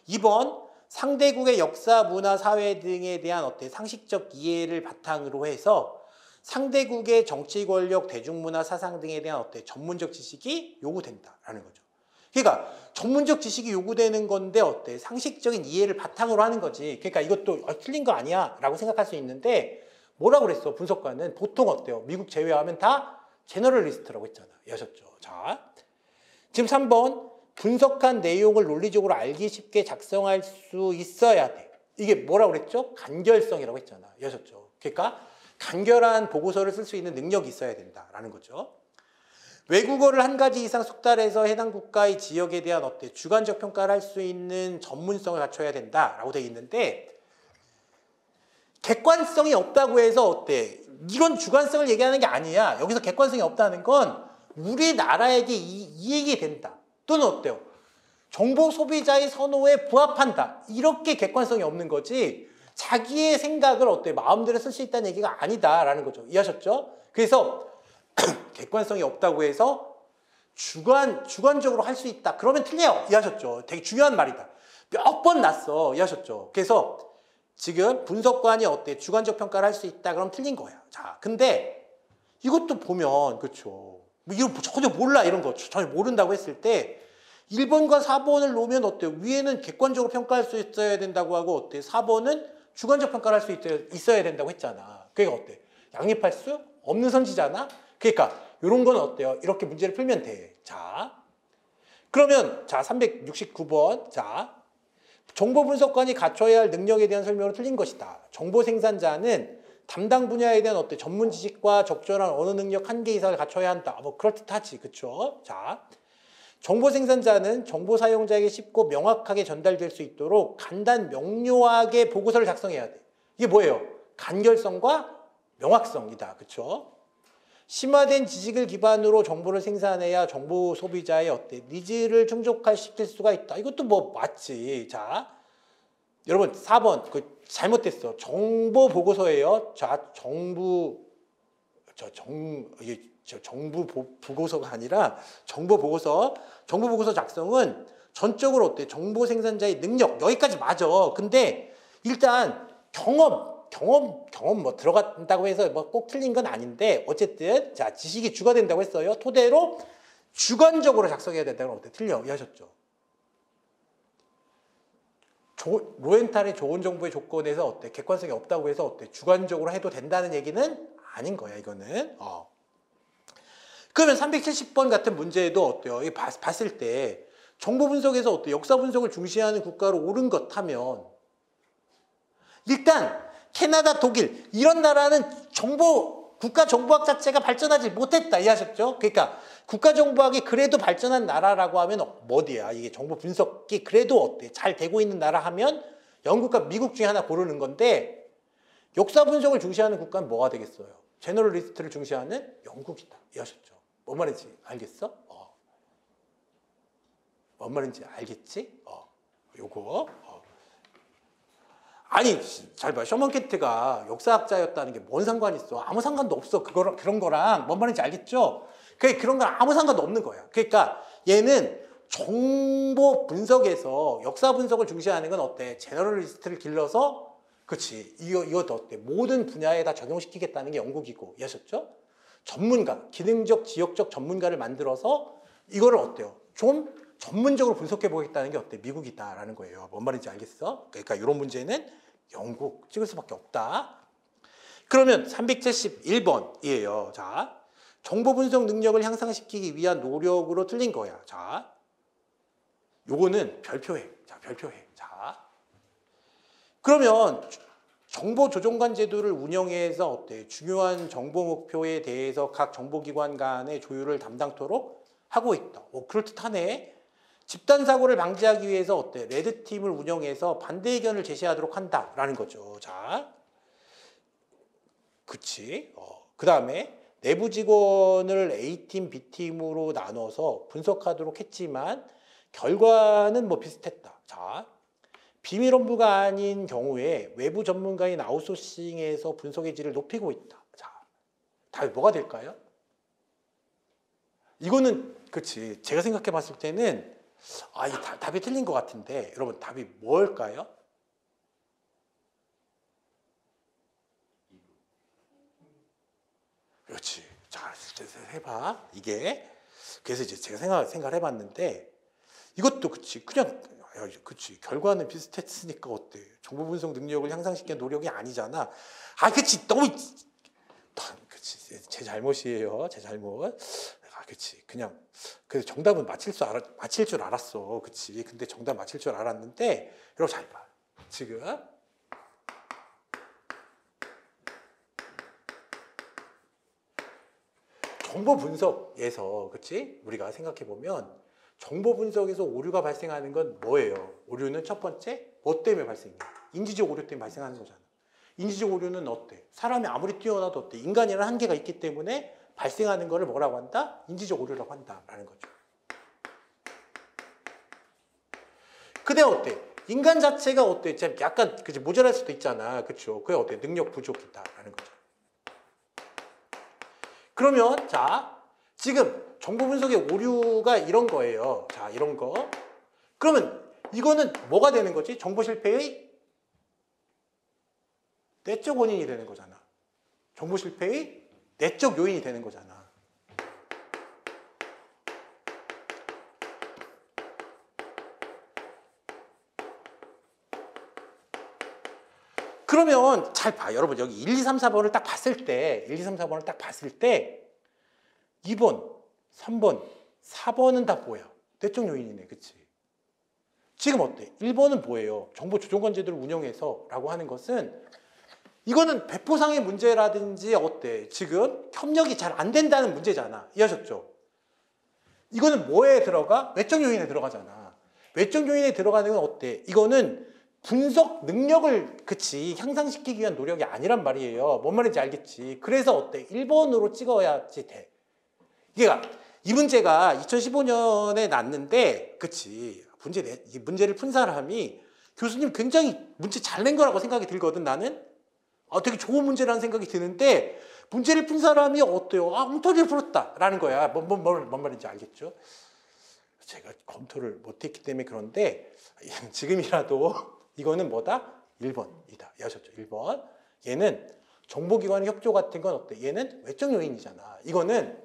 2번, 상대국의 역사, 문화, 사회 등에 대한 어때? 상식적 이해를 바탕으로 해서 상대국의 정치 권력, 대중문화, 사상 등에 대한 어때? 전문적 지식이 요구된다라는 거죠. 그러니까 전문적 지식이 요구되는 건데 어때? 상식적인 이해를 바탕으로 하는 거지. 그러니까 이것도 틀린 거 아니야 라고 생각할 수 있는데 뭐라고 그랬어? 분석가는 보통 어때요? 미국 제외하면 다 제너럴리스트라고 했잖아. 이해하셨죠? 자, 지금 3번 분석한 내용을 논리적으로 알기 쉽게 작성할 수 있어야 돼. 이게 뭐라고 그랬죠? 간결성이라고 했잖아. 이해하셨죠? 그러니까 간결한 보고서를 쓸 수 있는 능력이 있어야 된다라는 거죠. 외국어를 한 가지 이상 숙달해서 해당 국가의 지역에 대한 어때? 주관적 평가를 할 수 있는 전문성을 갖춰야 된다라고 되어 있는데 객관성이 없다고 해서 어때? 이런 주관성을 얘기하는 게 아니야. 여기서 객관성이 없다는 건 우리나라에게 이익이 된다. 또는 어때요? 정보 소비자의 선호에 부합한다. 이렇게 객관성이 없는 거지 자기의 생각을 어때? 마음대로 쓸 수 있다는 얘기가 아니다라는 거죠. 이해하셨죠? 그래서 객관성이 없다고 해서 주관적으로 할 수 있다. 그러면 틀려요. 이해하셨죠? 되게 중요한 말이다. 몇 번 났어. 이해하셨죠? 그래서 지금 분석관이 어때? 주관적 평가를 할 수 있다. 그럼 틀린 거야. 자, 근데 이것도 보면 그렇죠. 이거 전혀 몰라 이런 거 전혀 모른다고 했을 때 1번과 4번을 놓으면 어때요? 위에는 객관적으로 평가할 수 있어야 된다고 하고 어때? 4번은 주관적 평가를 할 수 있어야 된다고 했잖아. 그러니까 어때? 양립할 수 없는 선지잖아. 그러니까 이런 건 어때요? 이렇게 문제를 풀면 돼. 자, 그러면 자 369번 자 정보 분석관이 갖춰야 할 능력에 대한 설명으로 틀린 것이다. 정보 생산자는 담당 분야에 대한 어때? 전문 지식과 적절한 언어 능력 한계 이상을 갖춰야 한다. 뭐 그렇듯하지. 그쵸? 자, 정보 생산자는 정보 사용자에게 쉽고 명확하게 전달될 수 있도록 간단 명료하게 보고서를 작성해야 돼. 이게 뭐예요? 간결성과 명확성이다. 그쵸? 심화된 지식을 기반으로 정보를 생산해야 정보 소비자의 어때? 니즈를 충족시킬 수가 있다. 이것도 뭐 맞지. 자, 여러분 4번 그 잘못됐어. 정보 보고서예요. 자, 정부 이게 정부 보고서가 아니라 정보 보고서. 정보 보고서 작성은 전적으로 어때? 정보 생산자의 능력 여기까지 맞아. 근데 일단 경험 뭐 들어간다고 해서 뭐 꼭 틀린 건 아닌데 어쨌든 자 지식이 주가 된다고 했어요. 토대로 주관적으로 작성해야 된다는 건 어때? 틀려 이해하셨죠? 로엔탈의 좋은 정보의 조건에서 어때? 객관성이 없다고 해서 어때? 주관적으로 해도 된다는 얘기는 아닌 거야 이거는. 그러면 370번 같은 문제에도 어때요? 이 봤을 때 정보 분석에서 어때? 역사 분석을 중시하는 국가로 옳은 것 하면 일단 캐나다, 독일 이런 나라는 국가 정보학 자체가 발전하지 못했다 이해하셨죠? 그러니까 국가 정보학이 그래도 발전한 나라라고 하면 어디야? 이게 정보 분석이 그래도 어때? 잘 되고 있는 나라 하면 영국과 미국 중에 하나 고르는 건데 역사 분석을 중시하는 국가는 뭐가 되겠어요? 제너럴리스트를 중시하는 영국이다 이해하셨죠? 뭔 말인지 알겠어? 뭔 말인지 알겠지? 요거. 아니, 잘 봐. 셔먼 켄트가 역사학자였다는 게 뭔 상관이 있어? 아무 상관도 없어. 그런 거랑 뭔 말인지 알겠죠? 그런 건 아무 상관도 없는 거야. 그러니까 얘는 정보 분석에서 역사 분석을 중시하는 건 어때? 제너럴리스트를 길러서 그치. 이것도 어때? 모든 분야에 다 적용시키겠다는 게 영국이고. 이해하셨죠? 전문가, 기능적, 지역적 전문가를 만들어서 이거를 어때요? 좀 전문적으로 분석해 보겠다는 게 어때? 미국이다라는 거예요. 뭔 말인지 알겠어? 그러니까 이런 문제는 영국 찍을 수밖에 없다. 그러면 371번이에요. 자, 정보 분석 능력을 향상시키기 위한 노력으로 틀린 거야. 자, 요거는 별표해. 자, 별표해. 자, 그러면 정보 조정관 제도를 운영해서 어때? 중요한 정보 목표에 대해서 각 정보기관 간의 조율을 담당토록 하고 있다. 그럴듯하네. 집단 사고를 방지하기 위해서 어때? 레드팀을 운영해서 반대 의견을 제시하도록 한다라는 거죠. 자, 그치? 그 다음에 내부 직원을 A팀, B팀으로 나눠서 분석하도록 했지만 결과는 뭐 비슷했다. 자, 비밀 업무가 아닌 경우에 외부 전문가인 아웃소싱에서 분석의 질을 높이고 있다. 자, 답이 뭐가 될까요? 이거는 그치. 제가 생각해 봤을 때는 이 답이 틀린 것 같은데 여러분 답이 뭘까요? 그렇지. 자, 해봐. 이게 그래서 이제 제가 생각을 해봤는데 이것도 그치. 그냥 그치. 결과는 비슷했으니까 어때? 정보 분석 능력을 향상시키는 노력이 아니잖아. 그치. 너무 그치. 제 잘못이에요. 제 잘못. 그치. 그냥 그래서 정답은 맞힐 줄 알았어. 그치. 근데 정답 맞힐 줄 알았는데 여러분 잘 봐. 지금 정보 분석에서 그치? 우리가 생각해 보면 정보 분석에서 오류가 발생하는 건 뭐예요? 오류는 첫 번째 뭐 때문에 발생해? 인지적 오류 때문에 발생하는 거잖아. 인지적 오류는 어때? 사람이 아무리 뛰어나도 어때? 인간이라는 한계가 있기 때문에 발생하는 거를 뭐라고 한다? 인지적 오류라고 한다라는 거죠. 근데 어때? 인간 자체가 어때? 약간 그치 모자랄 수도 있잖아. 그렇죠? 그게 어때? 능력 부족이다라는 거죠. 그러면 자, 지금 정보 분석의 오류가 이런 거예요. 자, 이런 거. 그러면 이거는 뭐가 되는 거지? 정보 실패의 내적 원인이 되는 거잖아. 정보 실패의 내적 요인이 되는 거잖아. 그러면 잘 봐. 여러분 여기 1, 2, 3, 4번을 딱 봤을 때 1, 2, 3, 4번을 딱 봤을 때 2번, 3번, 4번은 다 뭐야? 내적 요인이네. 그치? 지금 어때? 1번은 뭐예요? 정보 조정관 제도를 운영해서 라고 하는 것은 이거는 배포상의 문제라든지 어때? 지금 협력이 잘 안 된다는 문제잖아. 이해하셨죠? 이거는 뭐에 들어가? 외적 요인에 들어가잖아. 외적 요인에 들어가는 건 어때? 이거는 분석 능력을 그치 향상시키기 위한 노력이 아니란 말이에요. 뭔 말인지 알겠지? 그래서 어때? 1번으로 찍어야지 돼. 이 문제가 2015년에 났는데 그치 이 문제를 푼 사람이 교수님 굉장히 문제 잘 낸 거라고 생각이 들거든. 나는 되게 좋은 문제라는 생각이 드는데 문제를 푼 사람이 어때요? 아, 엉터리를 풀었다라는 거야. 뭔 말인지 알겠죠? 제가 검토를 못했기 때문에 그런데 지금이라도 이거는 뭐다? 1번이다. 아셨죠? 1번. 얘는 정보기관의 협조 같은 건 어때? 얘는 외적 요인이잖아. 이거는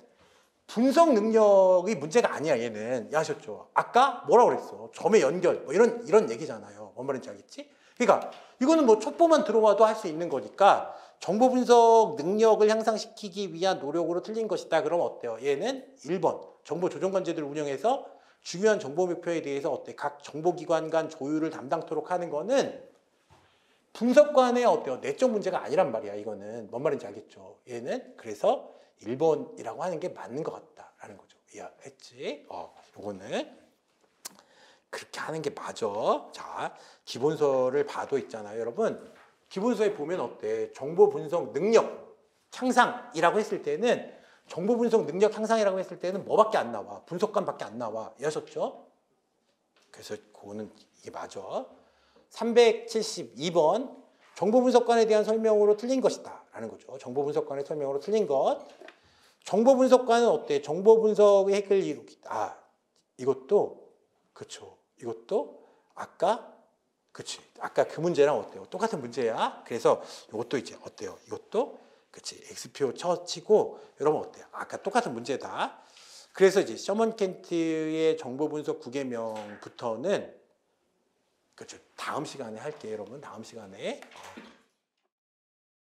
분석 능력이 문제가 아니야. 얘는. 아셨죠? 아까 뭐라고 그랬어? 점의 연결 뭐 이런 얘기잖아요. 뭔 말인지 알겠지? 그러니까 이거는 뭐 첩보만 들어와도 할 수 있는 거니까 정보 분석 능력을 향상시키기 위한 노력으로 틀린 것이다. 그럼 어때요? 얘는 1번. 정보 조정 관제들을 운영해서 중요한 정보 목표에 대해서 어때? 각 정보기관 간 조율을 담당토록 하는 거는 분석관의 어때요? 내적 문제가 아니란 말이야. 이거는 뭔 말인지 알겠죠? 얘는 그래서 1번이라고 하는 게 맞는 것 같다라는 거죠. 이해했지? 요거는 그렇게 하는 게 맞아. 자, 기본서를 봐도 있잖아요, 여러분. 기본서에 보면 어때? 정보 분석 능력 향상이라고 했을 때는 정보 분석 능력 향상이라고 했을 때는 뭐밖에 안 나와? 분석관밖에 안 나와. 이해하셨죠? 그래서 그거는 이게 맞아. 372번 정보 분석관에 대한 설명으로 틀린 것이다 라는 거죠. 정보 분석관의 설명으로 틀린 것. 정보 분석관은 어때? 정보 분석의 핵을 이루기. 이것도 그렇죠. 이것도 아까 그치. 아까 그 문제랑 어때요? 똑같은 문제야. 그래서 이것도 이제 어때요? 이것도 그치. X표 쳐치고 여러분 어때요? 아까 똑같은 문제다. 그래서 이제 셔먼 켄트의 정보 분석 9개명부터는 그렇죠. 다음 시간에 할게요, 여러분. 다음 시간에.